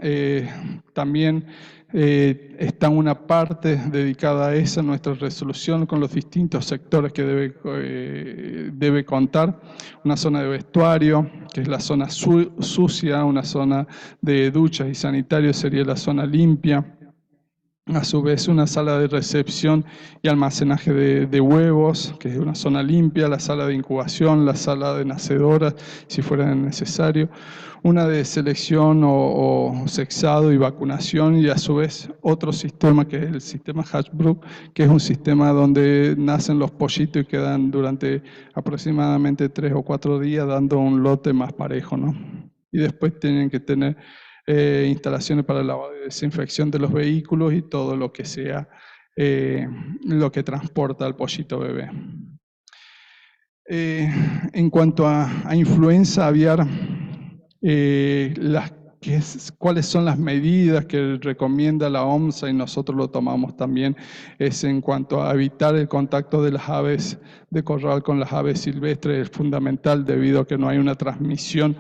también está una parte dedicada a esa, nuestra resolución con los distintos sectores que debe contar. Una zona de vestuario, que es la zona sucia, una zona de duchas y sanitarios sería la zona limpia. A su vez, una sala de recepción y almacenaje de huevos, que es una zona limpia, la sala de incubación, la sala de nacedoras, si fuera necesario, una de selección o sexado y vacunación, y a su vez otro sistema que es el sistema Hatchbrook, que es un sistema donde nacen los pollitos y quedan durante aproximadamente 3 o 4 días dando un lote más parejo, ¿no? Y después tienen que tener instalaciones para la desinfección de los vehículos y todo lo que sea lo que transporta al pollito bebé. En cuanto a influenza aviar, cuáles son las medidas que recomienda la OMSA y nosotros lo tomamos también, es en cuanto a evitar el contacto de las aves de corral con las aves silvestres, es fundamental debido a que no hay una transmisión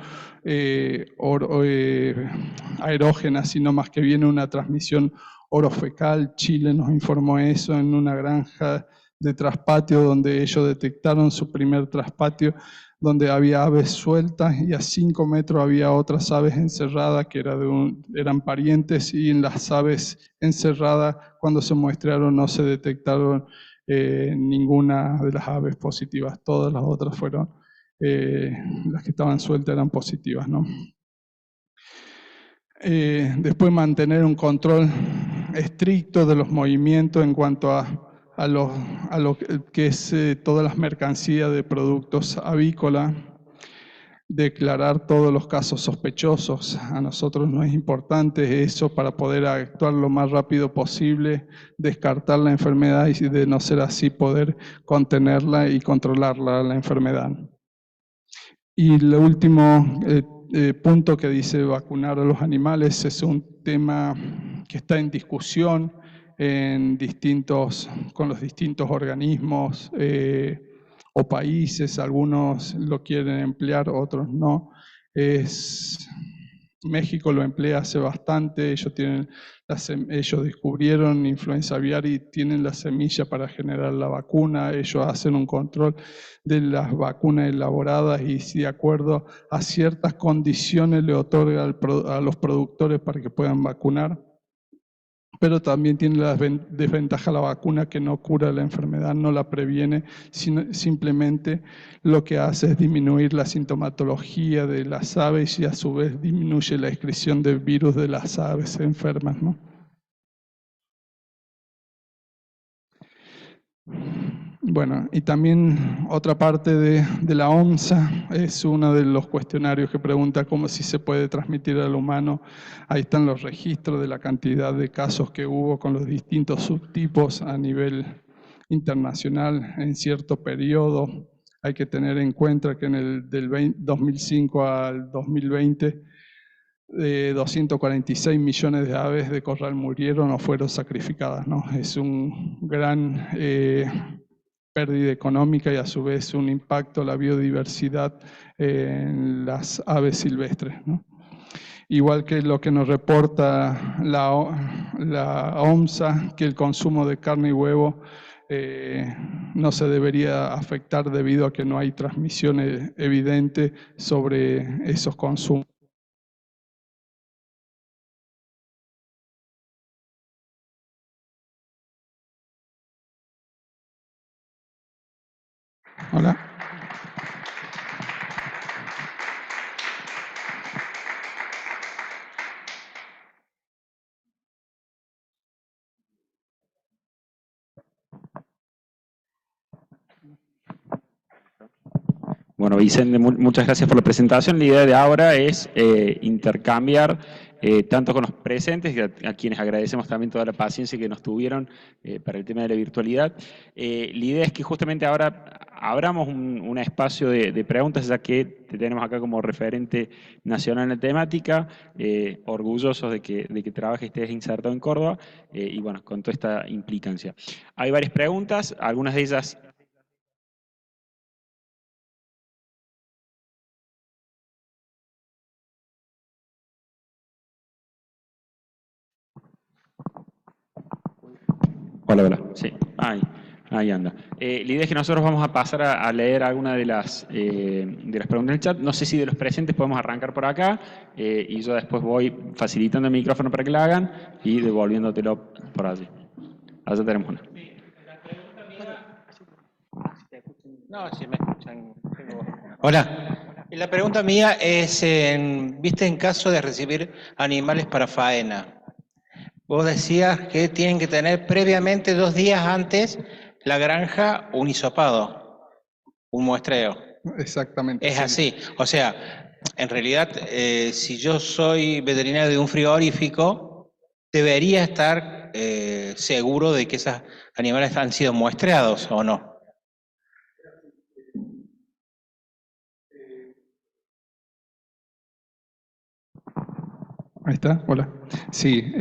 aerógena, sino más que viene una transmisión orofecal. Chile nos informó eso en una granja de traspatio donde ellos detectaron su primer traspatio, donde había aves sueltas y a 5 metros había otras aves encerradas que eran parientes, y en las aves encerradas cuando se muestrearon no se detectaron ninguna de las aves positivas, todas las otras fueron, las que estaban sueltas eran positivas, ¿no? Después mantener un control estricto de los movimientos en cuanto a lo que es todas las mercancías de productos avícolas, declarar todos los casos sospechosos. A nosotros nos es importante eso para poder actuar lo más rápido posible, descartar la enfermedad y, de no ser así, poder contenerla y controlarla, la enfermedad. Y el último punto que dice vacunar a los animales es un tema que está en discusión. con los distintos organismos o países, algunos lo quieren emplear, otros no. México lo emplea hace bastante, ellos descubrieron influenza aviar y tienen la semilla para generar la vacuna, ellos hacen un control de las vacunas elaboradas y si de acuerdo a ciertas condiciones le otorga a los productores para que puedan vacunar. Pero también tiene la desventaja la vacuna que no cura la enfermedad, no la previene, sino simplemente lo que hace es disminuir la sintomatología de las aves y a su vez disminuye la excreción del virus de las aves enfermas, ¿no? Bueno, y también otra parte de la OMSA es uno de los cuestionarios que pregunta cómo si se puede transmitir al humano. Ahí están los registros de la cantidad de casos que hubo con los distintos subtipos a nivel internacional en cierto periodo. Hay que tener en cuenta que del 2005 al 2020, 246 millones de aves de corral murieron o fueron sacrificadas, ¿no? Es un gran pérdida económica y a su vez un impacto a la biodiversidad en las aves silvestres, ¿no? Igual que lo que nos reporta la OMSA, que el consumo de carne y huevo no se debería afectar debido a que no hay transmisión evidente sobre esos consumos. Hola. Bueno, Vicente, muchas gracias por la presentación. La idea de ahora es intercambiar tanto con los presentes, a quienes agradecemos también toda la paciencia que nos tuvieron para el tema de la virtualidad. La idea es que justamente ahora abramos un espacio de preguntas, ya que te tenemos acá como referente nacional en la temática, orgullosos de que trabajes y estés insertado en Córdoba, y bueno, con toda esta implicancia. Hay varias preguntas, algunas de ellas... Hola, hola. Sí, ahí anda. La idea es que nosotros vamos a pasar a leer algunas de las preguntas del chat. No sé si de los presentes podemos arrancar por acá y yo después voy facilitando el micrófono para que la hagan y devolviéndotelo por allí. Allá tenemos una. No, si me escuchan. Hola. La pregunta mía es, viste, en caso de recibir animales para faena, vos decías que tienen que tener previamente 2 días antes la granja un hisopado, un muestreo. Exactamente. Es sí. así. O sea, en realidad, si yo soy veterinario de un frigorífico, debería estar seguro de que esos animales han sido muestreados o no. Ahí está, hola. Sí,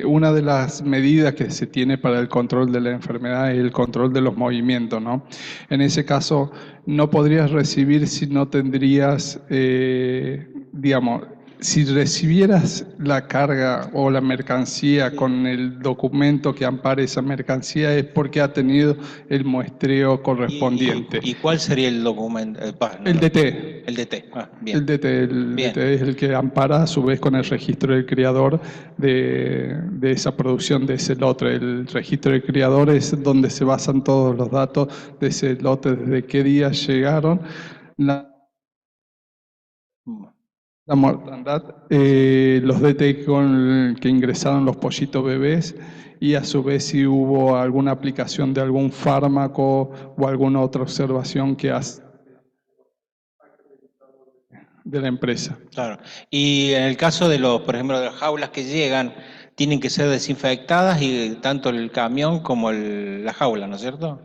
una de las medidas que se tiene para el control de la enfermedad es el control de los movimientos, ¿no? En ese caso, no podrías recibir si no tendrías, digamos, si recibieras la carga o la mercancía con el documento que ampare esa mercancía es porque ha tenido el muestreo correspondiente. ¿Y cuál sería el documento? El DT. El DT, bien. El DT es el que ampara a su vez con el registro del criador de esa producción de ese lote. El registro del criador es donde se basan todos los datos de ese lote, desde qué día llegaron, la mortandad, los DT que ingresaron los pollitos bebés y a su vez si hubo alguna aplicación de algún fármaco o alguna otra observación que hace de la empresa. Claro. Y en el caso de por ejemplo, de las jaulas que llegan, tienen que ser desinfectadas y tanto el camión como la jaula, ¿no es cierto?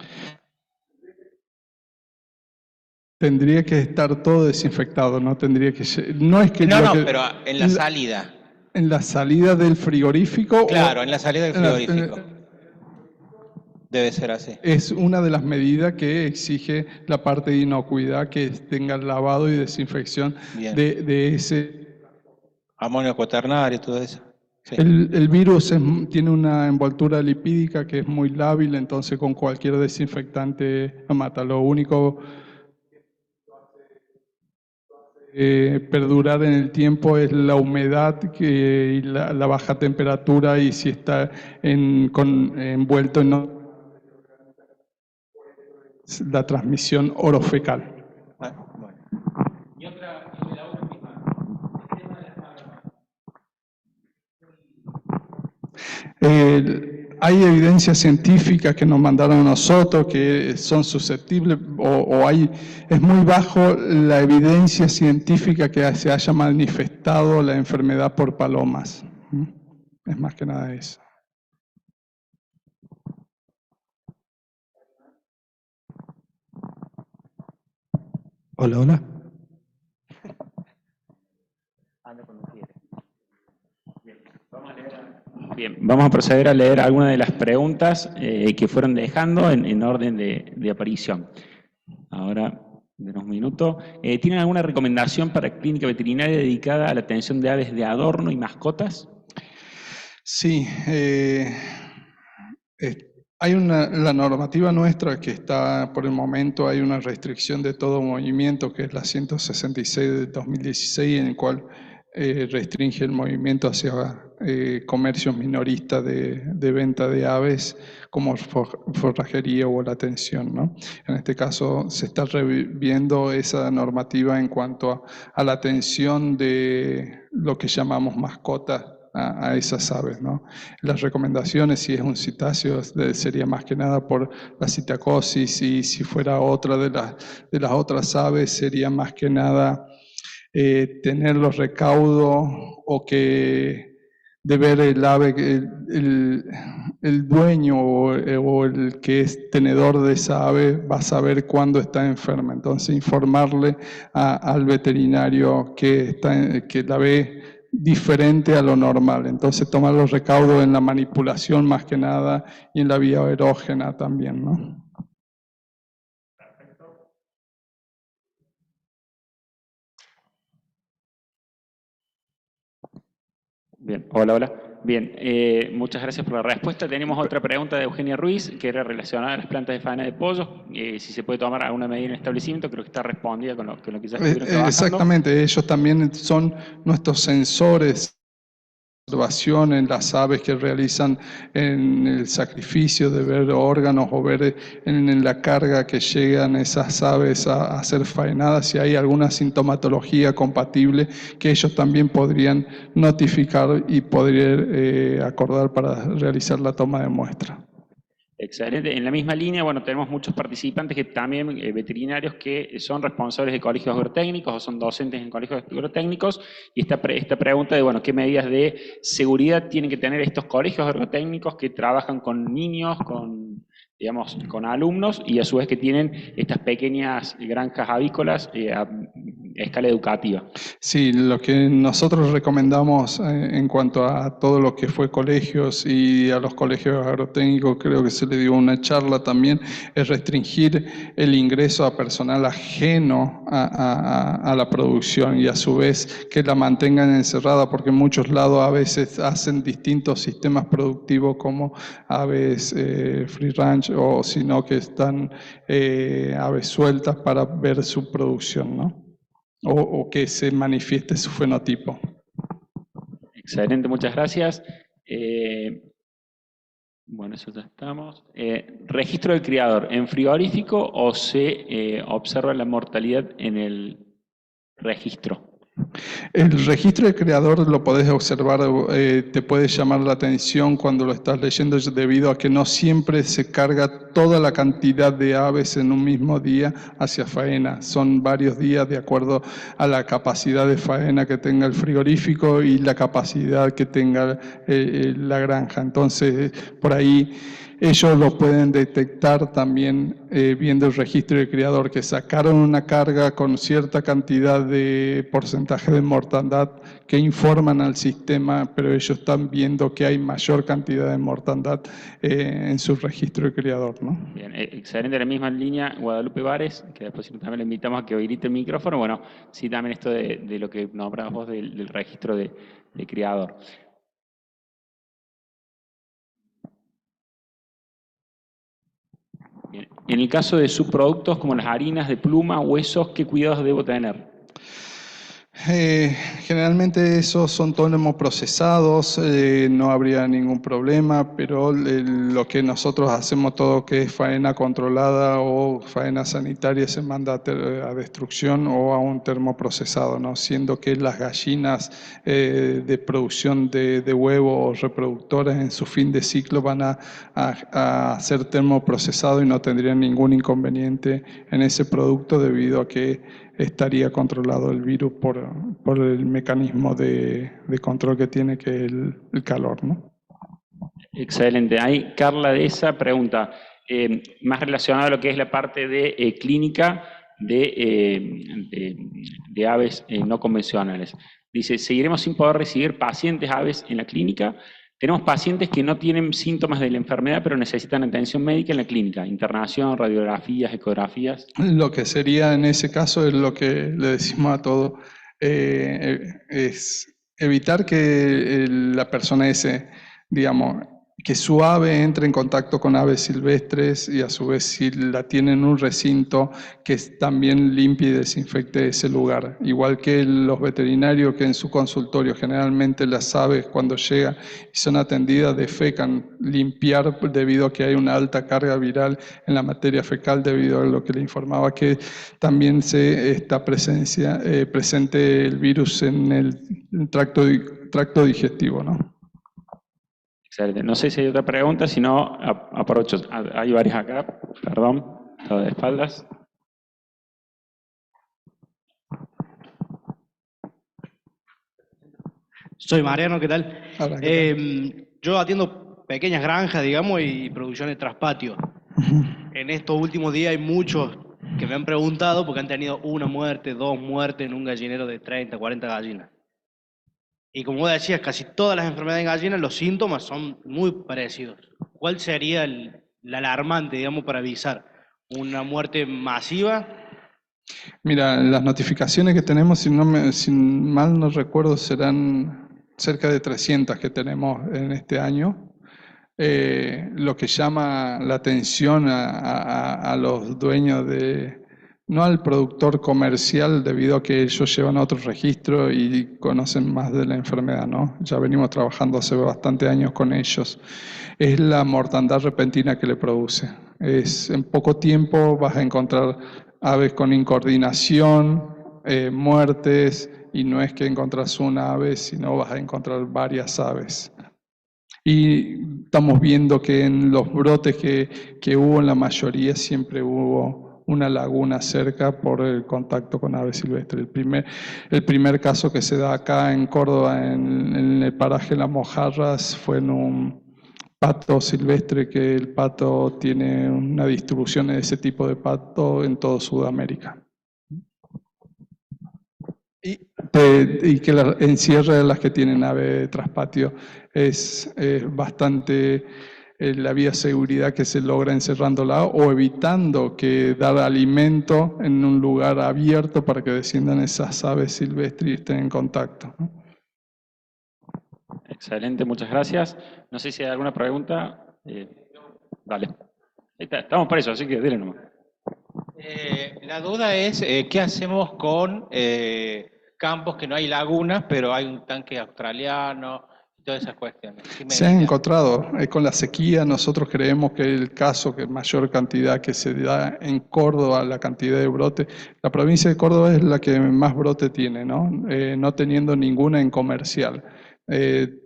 Tendría que estar todo desinfectado, no tendría que ser, no es que pero en la salida. En la salida del frigorífico. Claro, en la salida del frigorífico. Debe ser así. Es una de las medidas que exige la parte de inocuidad, que tenga el lavado y desinfección Bien. de ese. Amonio cuaternario y todo eso. Sí. El virus tiene una envoltura lipídica que es muy lábil, entonces con cualquier desinfectante lo mata. Lo único perdurar en el tiempo es la humedad y la baja temperatura, y si está envuelto en la transmisión orofecal. Bueno. Y otra, la última, el tema de las aves. Hay evidencia científica que nos mandaron a nosotros que son susceptibles, es muy bajo la evidencia científica que se haya manifestado la enfermedad por palomas. Es más que nada eso. Hola, hola. Bien, vamos a proceder a leer algunas de las preguntas que fueron dejando en orden de aparición. Ahora, denos un minuto. ¿Tienen alguna recomendación para clínica veterinaria dedicada a la atención de aves de adorno y mascotas? Sí, hay la normativa nuestra que está por el momento, hay una restricción de todo movimiento, que es la 166 de 2016, en el cual restringe el movimiento hacia comercios minoristas de venta de aves, como forrajería o la atención, ¿no? En este caso se está reviendo esa normativa en cuanto a la atención de lo que llamamos mascotas a esas aves, ¿no? Las recomendaciones, si es un citáceo, sería más que nada por la citacosis, y si fuera otra de las otras aves, sería más que nada tener los recaudos, o que de ver el ave, el dueño o el que es tenedor de esa ave va a saber cuándo está enferma. Entonces informarle al veterinario que la ve diferente a lo normal. Entonces tomar los recaudos en la manipulación más que nada, y en la vía erógena también, ¿no? Bien, hola, hola. Bien, muchas gracias por la respuesta. Tenemos otra pregunta de Eugenia Ruiz, que era relacionada a las plantas de faena de pollos. Si se puede tomar alguna medida en el establecimiento, creo que está respondida con lo que ya estuvieron trabajando. Exactamente, ellos también son nuestros sensores de observación en las aves que realizan en el sacrificio, de ver órganos o ver en la carga que llegan esas aves a ser faenadas, si hay alguna sintomatología compatible, que ellos también podrían notificar y podrían acordar para realizar la toma de muestra. Excelente. En la misma línea, bueno, tenemos muchos participantes que también, veterinarios, que son responsables de colegios agrotécnicos o son docentes en colegios agrotécnicos, y esta pregunta de, bueno, ¿qué medidas de seguridad tienen que tener estos colegios agrotécnicos que trabajan con niños, digamos, con alumnos, y a su vez que tienen estas pequeñas granjas avícolas a escala educativa? Sí, lo que nosotros recomendamos en cuanto a todo lo que fue colegios y a los colegios agrotécnicos, creo que se le dio una charla también, es restringir el ingreso a personal ajeno a la producción, y a su vez que la mantengan encerrada, porque en muchos lados a veces hacen distintos sistemas productivos, como aves free range, o sino que están aves sueltas para ver su producción, ¿no? O que se manifieste su fenotipo. Excelente, muchas gracias. Bueno, eso ya estamos. ¿Registro del criador en frigorífico o se observa la mortalidad en el registro? El registro de creador lo podés observar, te puede llamar la atención cuando lo estás leyendo, debido a que no siempre se carga toda la cantidad de aves en un mismo día hacia faena. Son varios días de acuerdo a la capacidad de faena que tenga el frigorífico y la capacidad que tenga la granja. Entonces, por ahí ellos lo pueden detectar también viendo el registro de criador, que sacaron una carga con cierta cantidad de porcentaje de mortandad que informan al sistema, pero ellos están viendo que hay mayor cantidad de mortandad en su registro de criador, ¿no? Bien, excelente, la misma línea, Guadalupe Vares, que después también le invitamos a que habilite el micrófono. Bueno, sí, también esto de lo que nombrabas vos del registro de criador. Bien. En el caso de subproductos como las harinas de pluma, huesos, ¿qué cuidados debo tener? Generalmente esos son termoprocesados, no habría ningún problema, pero lo que nosotros hacemos todo que es faena controlada o faena sanitaria se manda a destrucción o a un termoprocesado, ¿no? Siendo que las gallinas de producción de huevos reproductores en su fin de ciclo van a ser termoprocesados y no tendrían ningún inconveniente en ese producto debido a que estaría controlado el virus por el mecanismo de control que tiene, que es el calor, ¿no? Excelente. Ahí Carla de esa pregunta, más relacionada a lo que es la parte de clínica de aves no convencionales. Dice, ¿seguiremos sin poder recibir pacientes aves en la clínica? Tenemos pacientes que no tienen síntomas de la enfermedad, pero necesitan atención médica en la clínica, internación, radiografías, ecografías. Lo que sería en ese caso es lo que le decimos a todo, es evitar que la persona digamos, que su ave entre en contacto con aves silvestres y a su vez si la tiene en un recinto que también limpie y desinfecte ese lugar. Igual que los veterinarios que en su consultorio generalmente las aves cuando llegan y son atendidas defecan, limpiar debido a que hay una alta carga viral en la materia fecal debido a lo que le informaba que también está presente el virus en el tracto digestivo, ¿no? Excelente. No sé si hay otra pregunta, si no, aprovecho. Hay varias acá, perdón, todo de espaldas. Soy Mariano, ¿qué tal? Hola, ¿qué Yo atiendo pequeñas granjas, digamos, y producciones traspatio. En estos últimos días hay muchos que me han preguntado porque han tenido una muerte, dos muertes en un gallinero de 30, 40 gallinas. Y como vos decías, casi todas las enfermedades en gallinas, los síntomas son muy parecidos. ¿Cuál sería el alarmante, digamos, para avisar? ¿Una muerte masiva? Mira, las notificaciones que tenemos, si mal no recuerdo, serán cerca de 300 que tenemos en este año. Lo que llama la atención a los dueños no al productor comercial, debido a que ellos llevan otro registro y conocen más de la enfermedad, ¿no? Ya venimos trabajando hace bastante años con ellos. Es la mortandad repentina que le produce. En poco tiempo vas a encontrar aves con incoordinación, muertes, y no es que encontrás una ave, sino vas a encontrar varias aves. Y estamos viendo que en los brotes que hubo, en la mayoría siempre hubo una laguna cerca por el contacto con aves silvestres. El primer caso que se da acá en Córdoba, en el paraje Las Mojarras, fue en un pato silvestre, que el pato tiene una distribución de ese tipo de pato en toda Sudamérica. Y que el encierre de las que tienen ave de traspatio es bastante la vía seguridad que se logra encerrándola o evitando que dar alimento en un lugar abierto para que desciendan esas aves silvestres y estén en contacto, ¿no? Excelente, muchas gracias. No sé si hay alguna pregunta. Dale. Estamos para eso, así que dile nomás. La duda es, ¿qué hacemos con campos que no hay lagunas, pero hay un tanque australiano y todas esas cuestiones? Se han encontrado con la sequía. Nosotros creemos que el caso que mayor cantidad que se da en Córdoba, la cantidad de brote, la provincia de Córdoba es la que más brote tiene, ¿no? No teniendo ninguna en comercial.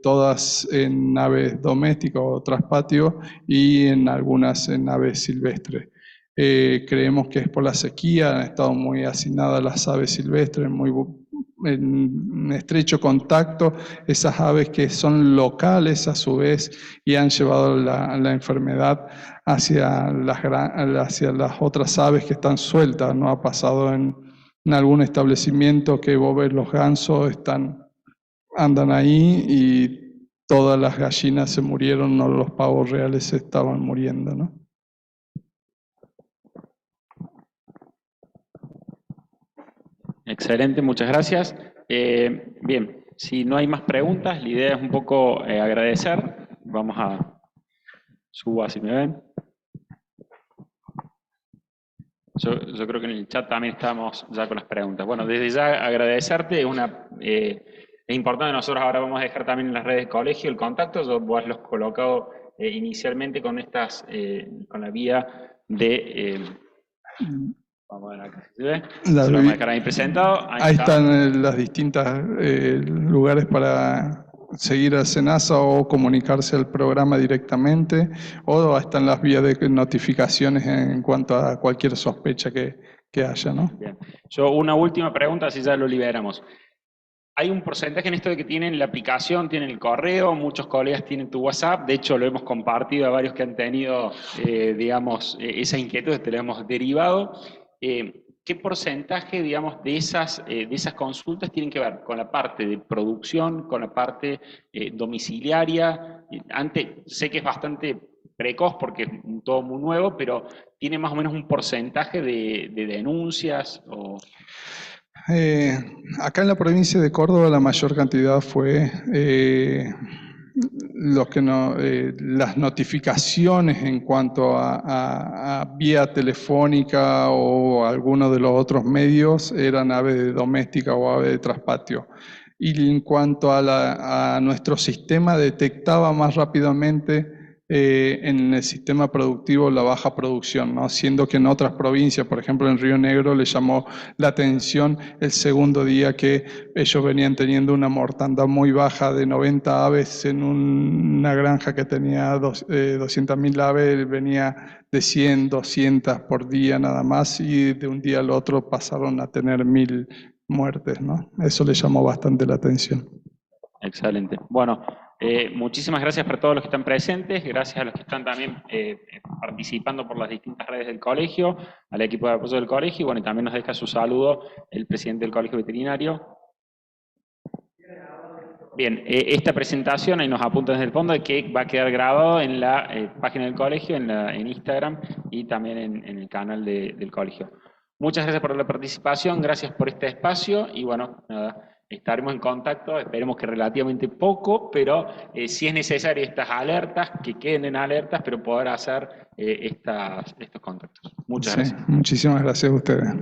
Todas en aves domésticas o traspatio y en algunas en aves silvestres. Creemos que es por la sequía, han estado muy hacinadas las aves silvestres, muy en estrecho contacto esas aves que son locales a su vez y han llevado la enfermedad hacia las otras aves que están sueltas. No ha pasado en algún establecimiento que vos ves los gansos andan ahí y todas las gallinas se murieron, no los pavos reales se estaban muriendo, ¿no? Excelente, muchas gracias. Bien, si no hay más preguntas, la idea es un poco agradecer. Vamos a subo así me ven. Yo creo que en el chat también estamos ya con las preguntas. Bueno, desde ya agradecerte, es importante, nosotros ahora vamos a dejar también en las redes de colegio el contacto, vos los colocado inicialmente con con la vía de, vamos a ver acá si se ve, se lo vamos a dejar ahí presentado. Ahí están las distintas lugares para seguir a SENASA o comunicarse al programa directamente, o están las vías de notificaciones en cuanto a cualquier sospecha que haya, ¿no? Bien. Yo una última pregunta, si ya lo liberamos. Hay un porcentaje en esto de que tienen la aplicación, tienen el correo, muchos colegas tienen tu WhatsApp, de hecho lo hemos compartido a varios que han tenido, digamos, esa inquietud, te lo hemos derivado. ¿Qué porcentaje, digamos, de esas consultas tienen que ver con la parte de producción, con la parte domiciliaria? Sé que es bastante precoz porque es todo muy nuevo, pero ¿tiene más o menos un porcentaje de denuncias? Acá en la provincia de Córdoba la mayor cantidad fue las notificaciones en cuanto a vía telefónica o alguno de los otros medios eran ave doméstica o ave de traspatio. Y en cuanto a nuestro sistema detectaba más rápidamente en el sistema productivo la baja producción, ¿no? Siendo que en otras provincias, por ejemplo en Río Negro, le llamó la atención el segundo día que ellos venían teniendo una mortandad muy baja de 90 aves en una granja que tenía 200.000 aves, venía de 100, 200 por día nada más, y de un día al otro pasaron a tener 1000 muertes, ¿no? Eso le llamó bastante la atención. Excelente. Bueno, muchísimas gracias para todos los que están presentes, gracias a los que están también participando por las distintas redes del colegio, al equipo de apoyo del colegio, y bueno, también nos deja su saludo el presidente del Colegio Veterinario. Bien, esta presentación, ahí nos apunta desde el fondo, de que va a quedar grabado en la página del colegio, en Instagram y también en el canal del colegio. Muchas gracias por la participación, gracias por este espacio y bueno, nada, estaremos en contacto, esperemos que relativamente poco, pero si es necesario estas alertas, que queden en alertas, pero poder hacer estos contactos. Muchas gracias. Muchísimas gracias a ustedes.